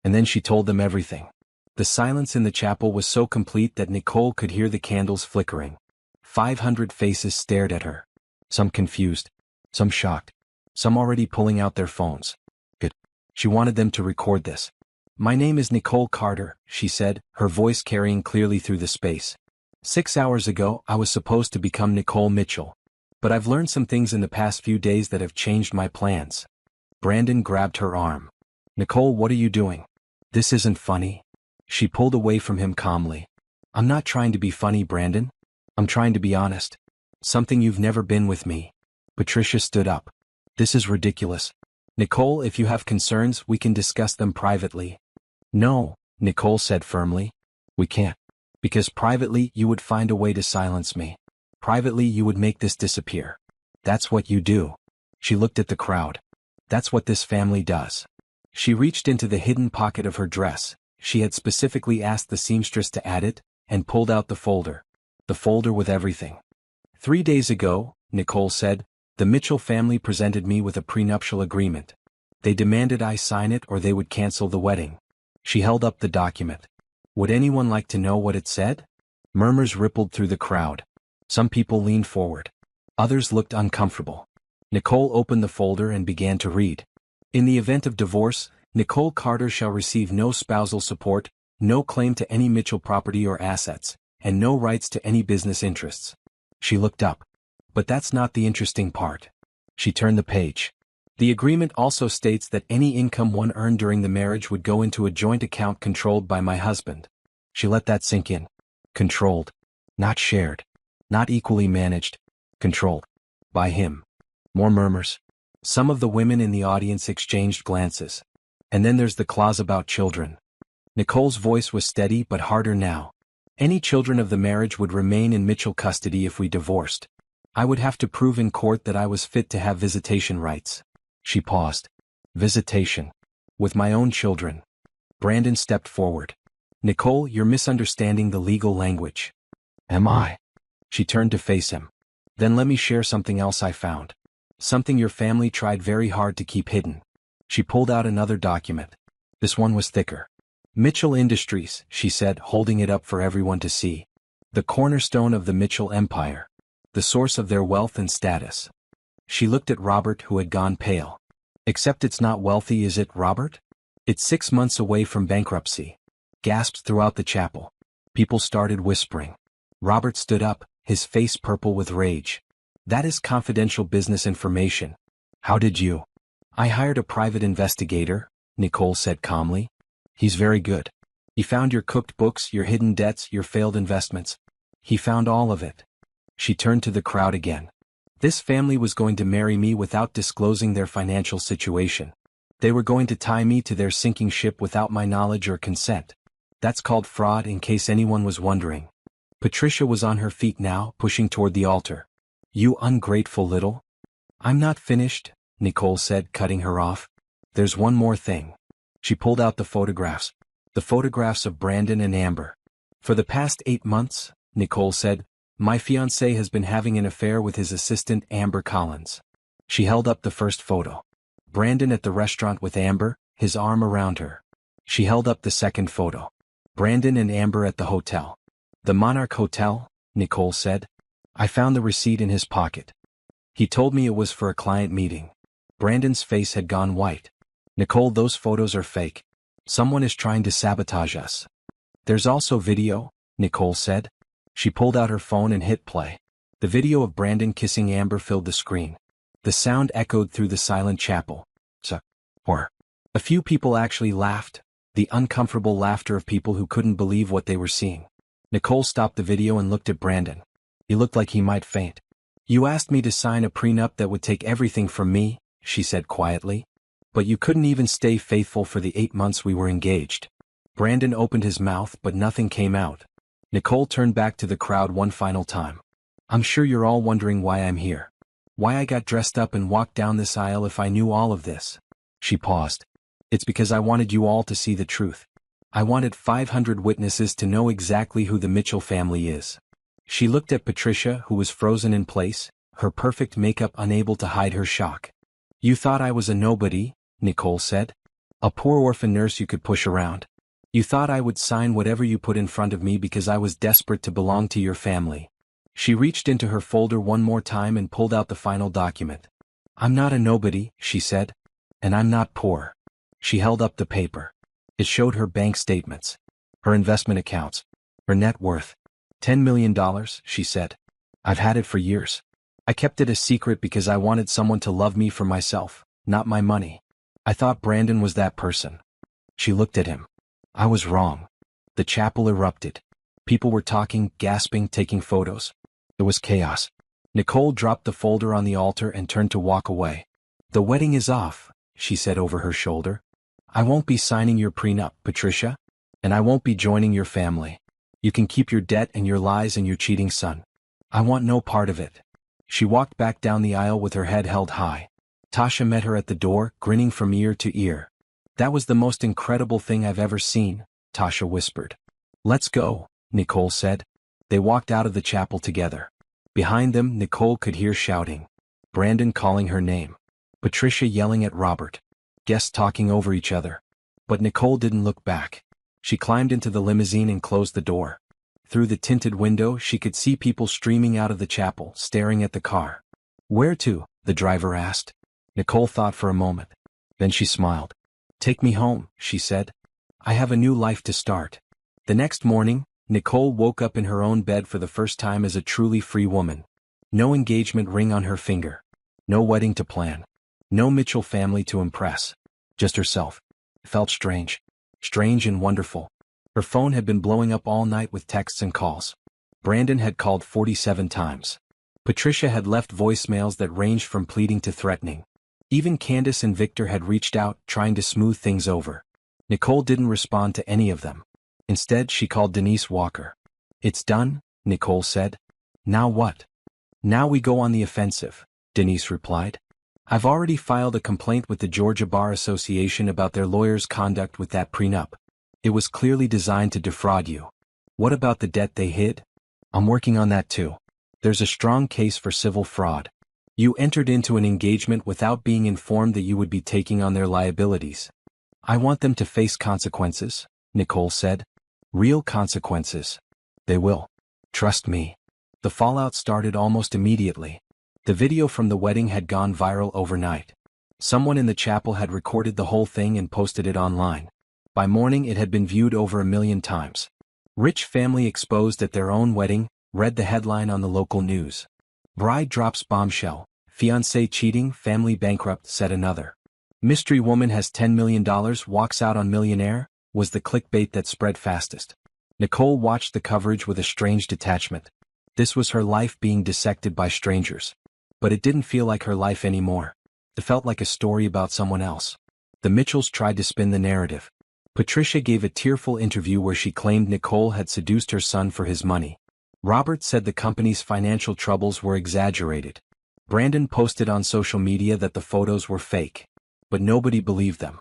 And then she told them everything. The silence in the chapel was so complete that Nicole could hear the candles flickering. 500 faces stared at her. Some confused. Some shocked. Some already pulling out their phones. Good. She wanted them to record this. My name is Nicole Carter, she said, her voice carrying clearly through the space. 6 hours ago, I was supposed to become Nicole Mitchell. But I've learned some things in the past few days that have changed my plans. Brandon grabbed her arm. Nicole, what are you doing? This isn't funny. She pulled away from him calmly. I'm not trying to be funny, Brandon. I'm trying to be honest. Something you've never been with me. Patricia stood up. This is ridiculous. Nicole, if you have concerns, we can discuss them privately. No, Nicole said firmly. We can't. Because privately, you would find a way to silence me. Privately, you would make this disappear. That's what you do. She looked at the crowd. That's what this family does. She reached into the hidden pocket of her dress. She had specifically asked the seamstress to add it, and pulled out the folder. The folder with everything. 3 days ago, Nicole said, the Mitchell family presented me with a prenuptial agreement. They demanded I sign it or they would cancel the wedding. She held up the document. Would anyone like to know what it said? Murmurs rippled through the crowd. Some people leaned forward. Others looked uncomfortable. Nicole opened the folder and began to read. In the event of divorce, Nicole Carter shall receive no spousal support, no claim to any Mitchell property or assets, and no rights to any business interests. She looked up. But that's not the interesting part. She turned the page. The agreement also states that any income one earned during the marriage would go into a joint account controlled by my husband. She let that sink in. Controlled. Not shared. Not equally managed. Controlled. By him. More murmurs. Some of the women in the audience exchanged glances. And then there's the clause about children. Nicole's voice was steady but harder now. Any children of the marriage would remain in Mitchell custody if we divorced. I would have to prove in court that I was fit to have visitation rights. She paused. Visitation. With my own children. Brandon stepped forward. Nicole, you're misunderstanding the legal language. Am I? She turned to face him. Then let me share something else I found. Something your family tried very hard to keep hidden. She pulled out another document. This one was thicker. Mitchell Industries, she said, holding it up for everyone to see. The cornerstone of the Mitchell empire. The source of their wealth and status. She looked at Robert, who had gone pale. Except it's not wealthy, is it, Robert? It's 6 months away from bankruptcy. Gasps throughout the chapel. People started whispering. Robert stood up, his face purple with rage. That is confidential business information. How did you? I hired a private investigator, Nicole said calmly. He's very good. He found your cooked books, your hidden debts, your failed investments. He found all of it. She turned to the crowd again. This family was going to marry me without disclosing their financial situation. They were going to tie me to their sinking ship without my knowledge or consent. That's called fraud, in case anyone was wondering. Patricia was on her feet now, pushing toward the altar. You ungrateful little. I'm not finished, Nicole said, cutting her off. There's one more thing. She pulled out the photographs. The photographs of Brandon and Amber. For the past 8 months, Nicole said, my fiancé has been having an affair with his assistant Amber Collins. She held up the first photo. Brandon at the restaurant with Amber, his arm around her. She held up the second photo. Brandon and Amber at the hotel. The Monarch Hotel, Nicole said. I found the receipt in his pocket. He told me it was for a client meeting. Brandon's face had gone white. Nicole, those photos are fake. Someone is trying to sabotage us. There's also video, Nicole said. She pulled out her phone and hit play. The video of Brandon kissing Amber filled the screen. The sound echoed through the silent chapel. Or. A few people actually laughed, the uncomfortable laughter of people who couldn't believe what they were seeing. Nicole stopped the video and looked at Brandon. He looked like he might faint. You asked me to sign a prenup that would take everything from me, she said quietly. But you couldn't even stay faithful for the 8 months we were engaged. Brandon opened his mouth but nothing came out. Nicole turned back to the crowd one final time. I'm sure you're all wondering why I'm here. Why I got dressed up and walked down this aisle if I knew all of this. She paused. It's because I wanted you all to see the truth. I wanted 500 witnesses to know exactly who the Mitchell family is. She looked at Patricia, who was frozen in place, her perfect makeup unable to hide her shock. You thought I was a nobody, Nicole said. A poor orphan nurse you could push around. You thought I would sign whatever you put in front of me because I was desperate to belong to your family. She reached into her folder one more time and pulled out the final document. I'm not a nobody, she said. And I'm not poor. She held up the paper. It showed her bank statements, her investment accounts, her net worth. $10 million, she said. I've had it for years. I kept it a secret because I wanted someone to love me for myself, not my money. I thought Brandon was that person. She looked at him. I was wrong. The chapel erupted. People were talking, gasping, taking photos. There was chaos. Nicole dropped the folder on the altar and turned to walk away. The wedding is off, she said over her shoulder. I won't be signing your prenup, Patricia. And I won't be joining your family. You can keep your debt and your lies and your cheating son. I want no part of it. She walked back down the aisle with her head held high. Tasha met her at the door, grinning from ear to ear. That was the most incredible thing I've ever seen, Tasha whispered. Let's go, Nicole said. They walked out of the chapel together. Behind them, Nicole could hear shouting. Brandon calling her name. Patricia yelling at Robert. Guests talking over each other. But Nicole didn't look back. She climbed into the limousine and closed the door. Through the tinted window, she could see people streaming out of the chapel, staring at the car. Where to? The driver asked. Nicole thought for a moment. Then she smiled. Take me home, she said. I have a new life to start. The next morning, Nicole woke up in her own bed for the first time as a truly free woman. No engagement ring on her finger. No wedding to plan. No Mitchell family to impress. Just herself. It felt strange. Strange and wonderful. Her phone had been blowing up all night with texts and calls. Brandon had called 47 times. Patricia had left voicemails that ranged from pleading to threatening. Even Candace and Victor had reached out, trying to smooth things over. Nicole didn't respond to any of them. Instead, she called Denise Walker. It's done, Nicole said. Now what? Now we go on the offensive, Denise replied. I've already filed a complaint with the Georgia Bar Association about their lawyer's conduct with that prenup. It was clearly designed to defraud you. What about the debt they hid? I'm working on that too. There's a strong case for civil fraud. You entered into an engagement without being informed that you would be taking on their liabilities. I want them to face consequences, Nicole said. Real consequences. They will. Trust me. The fallout started almost immediately. The video from the wedding had gone viral overnight. Someone in the chapel had recorded the whole thing and posted it online. By morning it had been viewed over 1 million times. Rich family exposed at their own wedding, read the headline on the local news. Bride drops bombshell, fiancé cheating, family bankrupt, said another. Mystery woman has $10 million, walks out on Millionaire, was the clickbait that spread fastest. Nicole watched the coverage with a strange detachment. This was her life being dissected by strangers. But it didn't feel like her life anymore. It felt like a story about someone else. The Mitchells tried to spin the narrative. Patricia gave a tearful interview where she claimed Nicole had seduced her son for his money. Robert said the company's financial troubles were exaggerated. Brandon posted on social media that the photos were fake. But nobody believed them.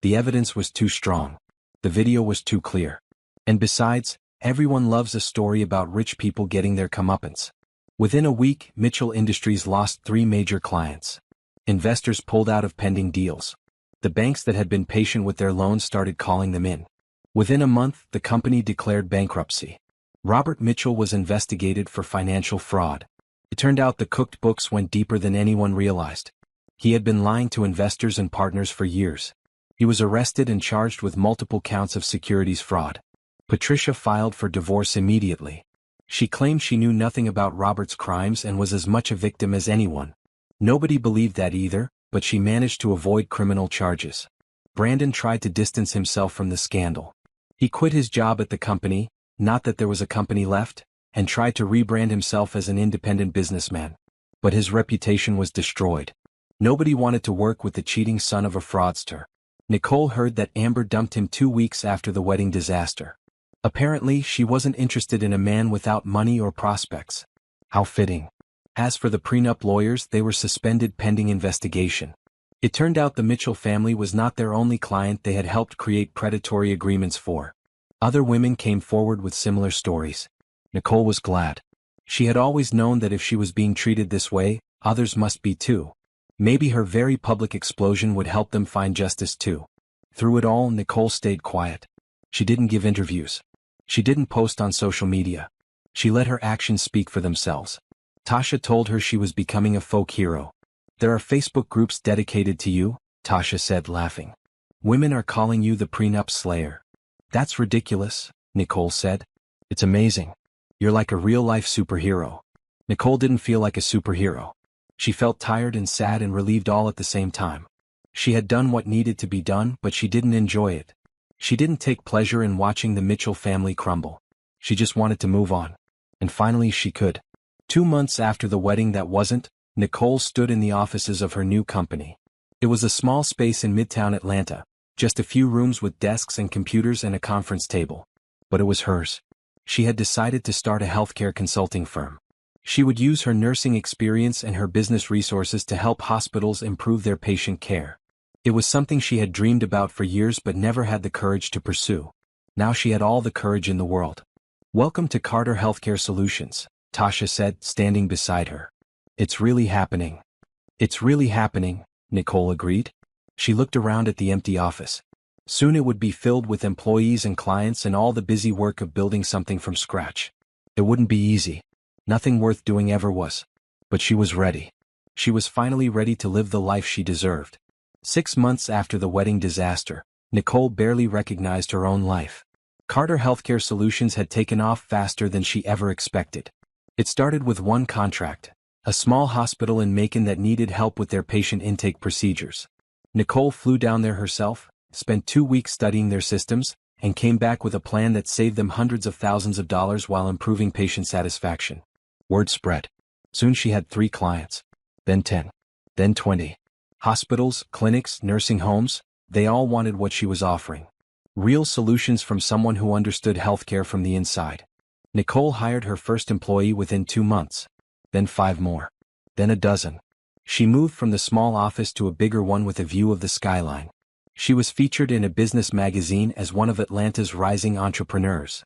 The evidence was too strong. The video was too clear. And besides, everyone loves a story about rich people getting their comeuppance. Within a week, Mitchell Industries lost 3 major clients. Investors pulled out of pending deals. The banks that had been patient with their loans started calling them in. Within a month, the company declared bankruptcy. Robert Mitchell was investigated for financial fraud. It turned out the cooked books went deeper than anyone realized. He had been lying to investors and partners for years. He was arrested and charged with multiple counts of securities fraud. Patricia filed for divorce immediately. She claimed she knew nothing about Robert's crimes and was as much a victim as anyone. Nobody believed that either, but she managed to avoid criminal charges. Brandon tried to distance himself from the scandal. He quit his job at the company, not that there was a company left, and tried to rebrand himself as an independent businessman. But his reputation was destroyed. Nobody wanted to work with the cheating son of a fraudster. Nicole heard that Amber dumped him 2 weeks after the wedding disaster. Apparently, she wasn't interested in a man without money or prospects. How fitting. As for the prenup lawyers, they were suspended pending investigation. It turned out the Mitchell family was not their only client they had helped create predatory agreements for. Other women came forward with similar stories. Nicole was glad. She had always known that if she was being treated this way, others must be too. Maybe her very public explosion would help them find justice too. Through it all, Nicole stayed quiet. She didn't give interviews. She didn't post on social media. She let her actions speak for themselves. Tasha told her she was becoming a folk hero. There are Facebook groups dedicated to you, Tasha said, laughing. Women are calling you the prenup slayer. That's ridiculous, Nicole said. It's amazing. You're like a real-life superhero. Nicole didn't feel like a superhero. She felt tired and sad and relieved all at the same time. She had done what needed to be done, but she didn't enjoy it. She didn't take pleasure in watching the Mitchell family crumble. She just wanted to move on. And finally she could. 2 months after the wedding that wasn't, Nicole stood in the offices of her new company. It was a small space in Midtown Atlanta, just a few rooms with desks and computers and a conference table. But it was hers. She had decided to start a healthcare consulting firm. She would use her nursing experience and her business resources to help hospitals improve their patient care. It was something she had dreamed about for years but never had the courage to pursue. Now she had all the courage in the world. Welcome to Carter Healthcare Solutions, Tasha said, standing beside her. It's really happening. It's really happening, Nicole agreed. She looked around at the empty office. Soon it would be filled with employees and clients and all the busy work of building something from scratch. It wouldn't be easy. Nothing worth doing ever was. But she was ready. She was finally ready to live the life she deserved. 6 months after the wedding disaster, Nicole barely recognized her own life. Carter Healthcare Solutions had taken off faster than she ever expected. It started with one contract, a small hospital in Macon that needed help with their patient intake procedures. Nicole flew down there herself, spent 2 weeks studying their systems, and came back with a plan that saved them hundreds of thousands of dollars while improving patient satisfaction. Word spread. Soon she had 3 clients. Then 10. Then 20. Hospitals, clinics, nursing homes, they all wanted what she was offering. Real solutions from someone who understood healthcare from the inside. Nicole hired her first employee within 2 months. Then 5 more. Then a dozen. She moved from the small office to a bigger one with a view of the skyline. She was featured in a business magazine as one of Atlanta's rising entrepreneurs.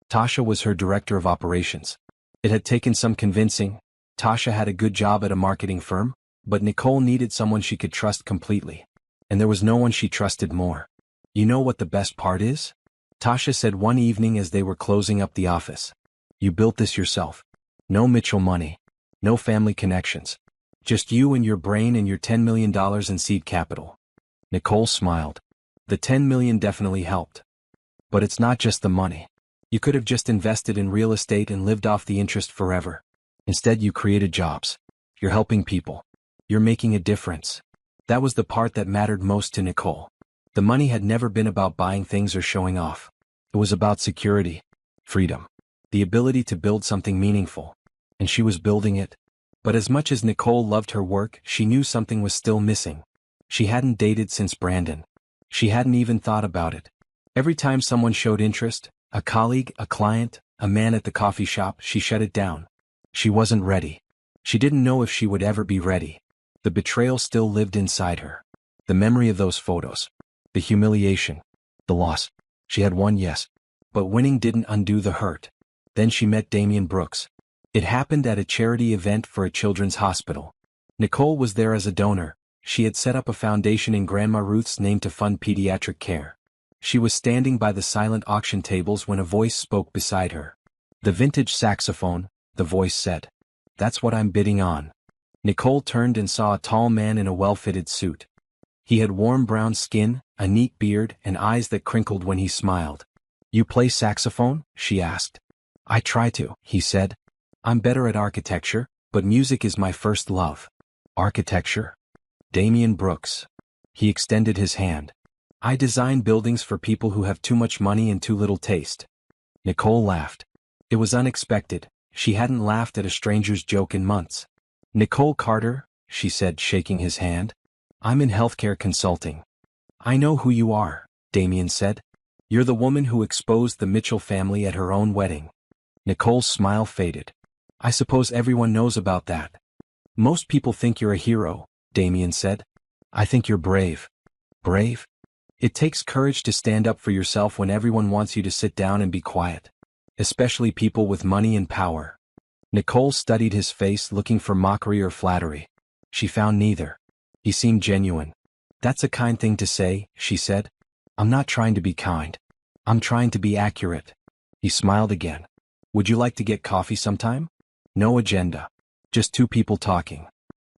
Tasha was her director of operations. It had taken some convincing. Tasha had a good job at a marketing firm, but Nicole needed someone she could trust completely. And there was no one she trusted more. You know what the best part is? Tasha said one evening as they were closing up the office. You built this yourself. No Mitchell money. No family connections. Just you and your brain and your $10 million in seed capital. Nicole smiled. The $10 million definitely helped. But it's not just the money. You could have just invested in real estate and lived off the interest forever. Instead, you created jobs. You're helping people. You're making a difference. That was the part that mattered most to Nicole. The money had never been about buying things or showing off. It was about security, freedom, the ability to build something meaningful. And she was building it. But as much as Nicole loved her work, she knew something was still missing. She hadn't dated since Brandon. She hadn't even thought about it. Every time someone showed interest, a colleague, a client, a man at the coffee shop, she shut it down. She wasn't ready. She didn't know if she would ever be ready. The betrayal still lived inside her. The memory of those photos. The humiliation. The loss. She had won, yes. But winning didn't undo the hurt. Then she met Damian Brooks. It happened at a charity event for a children's hospital. Nicole was there as a donor. She had set up a foundation in Grandma Ruth's name to fund pediatric care. She was standing by the silent auction tables when a voice spoke beside her. The vintage saxophone, the voice said. That's what I'm bidding on. Nicole turned and saw a tall man in a well-fitted suit. He had warm brown skin, a neat beard and eyes that crinkled when he smiled. "You play saxophone?" she asked. "I try to," he said. "I'm better at architecture, but music is my first love." "Architecture?" "Damian Brooks." He extended his hand. "I design buildings for people who have too much money and too little taste." Nicole laughed. It was unexpected. She hadn't laughed at a stranger's joke in months. "Nicole Carter," she said, shaking his hand. "I'm in healthcare consulting." "I know who you are," Damian said. "You're the woman who exposed the Mitchell family at her own wedding." Nicole's smile faded. "I suppose everyone knows about that." "Most people think you're a hero," Damian said. "I think you're brave." "Brave?" "It takes courage to stand up for yourself when everyone wants you to sit down and be quiet. Especially people with money and power." Nicole studied his face, looking for mockery or flattery. She found neither. He seemed genuine. "That's a kind thing to say," she said. "I'm not trying to be kind. I'm trying to be accurate." He smiled again. "Would you like to get coffee sometime?" "No agenda. Just two people talking."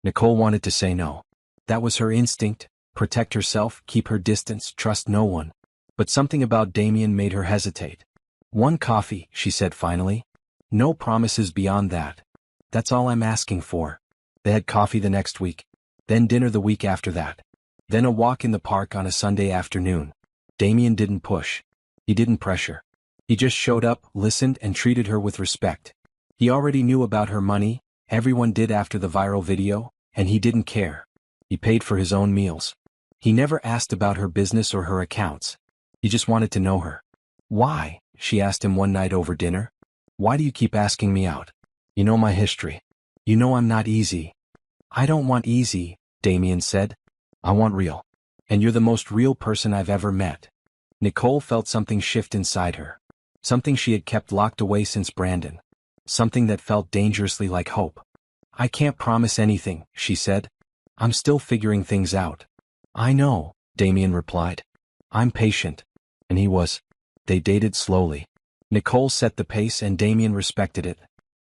Nicole wanted to say no. That was her instinct: protect herself, keep her distance, trust no one. But something about Damian made her hesitate. "One coffee," she said finally. "No promises beyond that. That's all I'm asking for." They had coffee the next week. Then dinner the week after that. Then a walk in the park on a Sunday afternoon. Damian didn't push. He didn't pressure. He just showed up, listened, and treated her with respect. He already knew about her money, everyone did after the viral video, and he didn't care. He paid for his own meals. He never asked about her business or her accounts. He just wanted to know her. "Why?" she asked him one night over dinner. "Why do you keep asking me out? You know my history. You know I'm not easy." "I don't want easy," Damian said. "I want real. And you're the most real person I've ever met." Nicole felt something shift inside her. Something she had kept locked away since Brandon. Something that felt dangerously like hope. "I can't promise anything," she said. "I'm still figuring things out." "I know," Damian replied. "I'm patient." And he was. They dated slowly. Nicole set the pace and Damian respected it.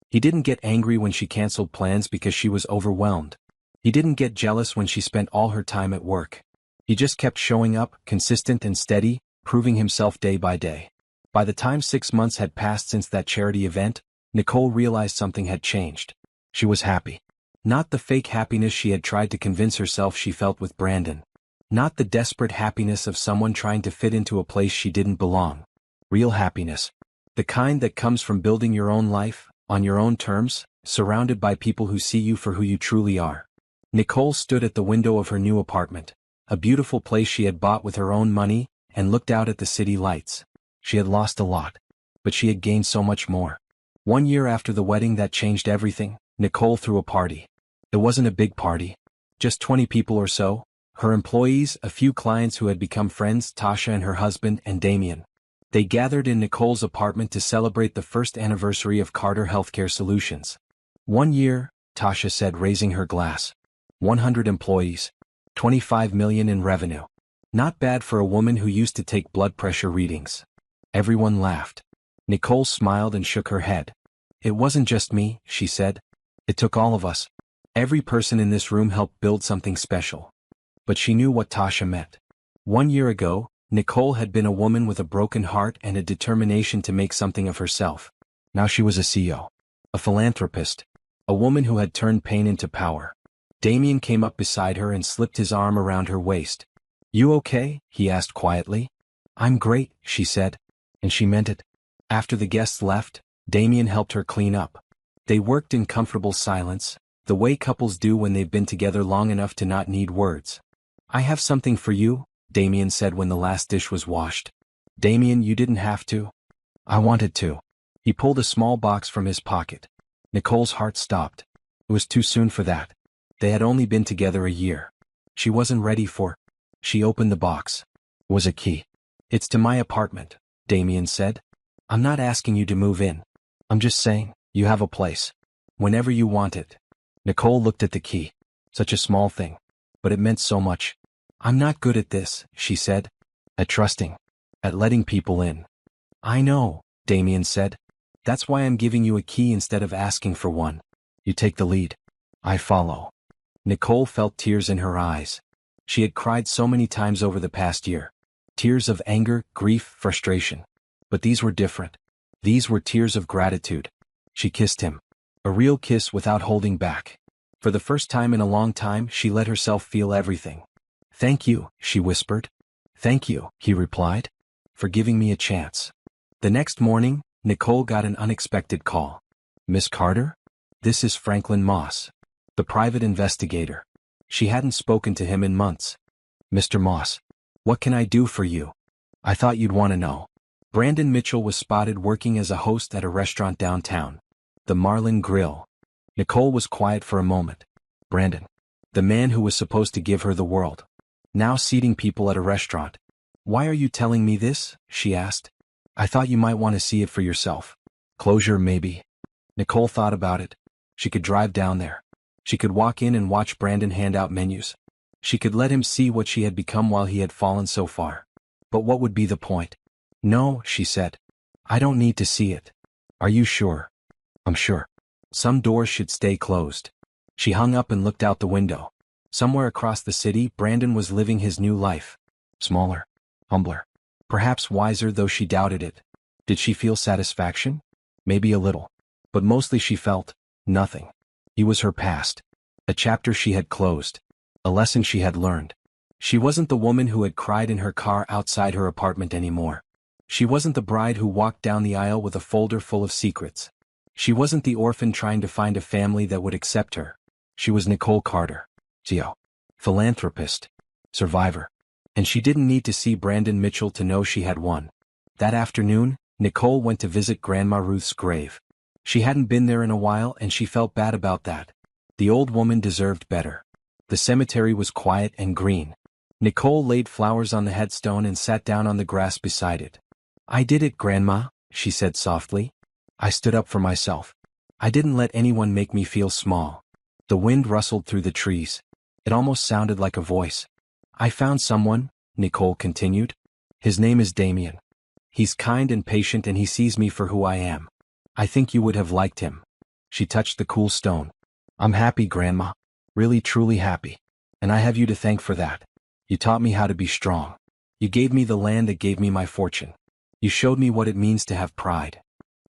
He didn't get angry when she canceled plans because she was overwhelmed. He didn't get jealous when she spent all her time at work. He just kept showing up, consistent and steady, proving himself day by day. By the time 6 months had passed since that charity event, Nicole realized something had changed. She was happy. Not the fake happiness she had tried to convince herself she felt with Brandon. Not the desperate happiness of someone trying to fit into a place she didn't belong. Real happiness. The kind that comes from building your own life, on your own terms, surrounded by people who see you for who you truly are. Nicole stood at the window of her new apartment, a beautiful place she had bought with her own money, and looked out at the city lights. She had lost a lot, but she had gained so much more. 1 year after the wedding that changed everything, Nicole threw a party. It wasn't a big party. Just 20 people or so, her employees, a few clients who had become friends, Tasha and her husband, and Damian. They gathered in Nicole's apartment to celebrate the first anniversary of Carter Healthcare Solutions. 1 year, Tasha said, raising her glass. 100 employees. 25 million in revenue. Not bad for a woman who used to take blood pressure readings. Everyone laughed. Nicole smiled and shook her head. "It wasn't just me," she said. "It took all of us. Every person in this room helped build something special." But she knew what Tasha meant. 1 year ago, Nicole had been a woman with a broken heart and a determination to make something of herself. Now she was a CEO. A philanthropist. A woman who had turned pain into power. Damian came up beside her and slipped his arm around her waist. "You okay?" he asked quietly. "I'm great," she said. And she meant it. After the guests left, Damian helped her clean up. They worked in comfortable silence, the way couples do when they've been together long enough to not need words. "I have something for you," Damian said when the last dish was washed. "Damian, you didn't have to." "I wanted to." He pulled a small box from his pocket. Nicole's heart stopped. It was too soon for that. They had only been together a year. She wasn't ready for. She opened the box. It was a key. "It's to my apartment," Damian said. "I'm not asking you to move in. I'm just saying, you have a place. Whenever you want it." Nicole looked at the key. Such a small thing. But it meant so much. "I'm not good at this," she said. "At trusting. At letting people in." "I know," Damian said. "That's why I'm giving you a key instead of asking for one. You take the lead. I follow." Nicole felt tears in her eyes. She had cried so many times over the past year. Tears of anger, grief, frustration. But these were different. These were tears of gratitude. She kissed him. A real kiss without holding back. For the first time in a long time, she let herself feel everything. "Thank you," she whispered. "Thank you," he replied, "for giving me a chance." The next morning, Nicole got an unexpected call. "Miss Carter? This is Franklin Moss, the private investigator." She hadn't spoken to him in months. "Mr. Moss, what can I do for you? I thought you'd want to know." Brandon Mitchell was spotted working as a host at a restaurant downtown, the Marlin Grill. Nicole was quiet for a moment. Brandon, the man who was supposed to give her the world, now seating people at a restaurant. "Why are you telling me this?" she asked. "I thought you might want to see it for yourself." Closure, maybe. Nicole thought about it. She could drive down there. She could walk in and watch Brandon hand out menus. She could let him see what she had become while he had fallen so far. But what would be the point? "No," she said. "I don't need to see it." "Are you sure?" "I'm sure. Some doors should stay closed." She hung up and looked out the window. Somewhere across the city, Brandon was living his new life. Smaller, humbler, perhaps wiser, though she doubted it. Did she feel satisfaction? Maybe a little. But mostly she felt nothing. He was her past. A chapter she had closed. A lesson she had learned. She wasn't the woman who had cried in her car outside her apartment anymore. She wasn't the bride who walked down the aisle with a folder full of secrets. She wasn't the orphan trying to find a family that would accept her. She was Nicole Carter. CEO. Philanthropist. Survivor. And she didn't need to see Brandon Mitchell to know she had won. That afternoon, Nicole went to visit Grandma Ruth's grave. She hadn't been there in a while and she felt bad about that. The old woman deserved better. The cemetery was quiet and green. Nicole laid flowers on the headstone and sat down on the grass beside it. "I did it, Grandma," she said softly. "I stood up for myself. I didn't let anyone make me feel small." The wind rustled through the trees. It almost sounded like a voice. "I found someone," Nicole continued. "His name is Damien. He's kind and patient and he sees me for who I am. I think you would have liked him." She touched the cool stone. "I'm happy, Grandma. Really truly happy. And I have you to thank for that. You taught me how to be strong. You gave me the land that gave me my fortune. You showed me what it means to have pride."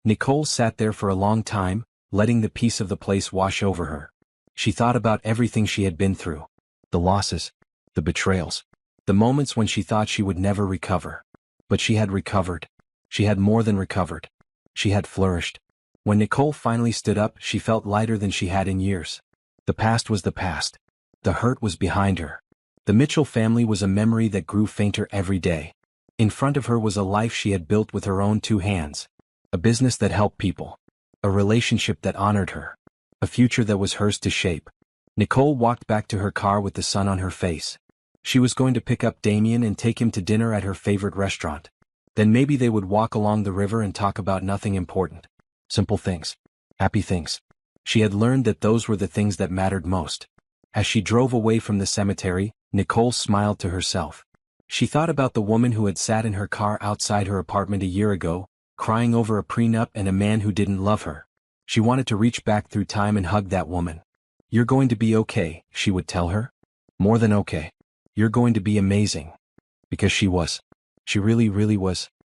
Nicole sat there for a long time, letting the peace of the place wash over her. She thought about everything she had been through. The losses. The betrayals. The moments when she thought she would never recover. But she had recovered. She had more than recovered. She had flourished. When Nicole finally stood up, she felt lighter than she had in years. The past was the past. The hurt was behind her. The Mitchell family was a memory that grew fainter every day. In front of her was a life she had built with her own two hands. A business that helped people. A relationship that honored her. A future that was hers to shape. Nicole walked back to her car with the sun on her face. She was going to pick up Damien and take him to dinner at her favorite restaurant. Then maybe they would walk along the river and talk about nothing important. Simple things. Happy things. She had learned that those were the things that mattered most. As she drove away from the cemetery, Nicole smiled to herself. She thought about the woman who had sat in her car outside her apartment a year ago, crying over a prenup and a man who didn't love her. She wanted to reach back through time and hug that woman. "You're going to be okay," she would tell her. "More than okay. You're going to be amazing." Because she was. She really, really was.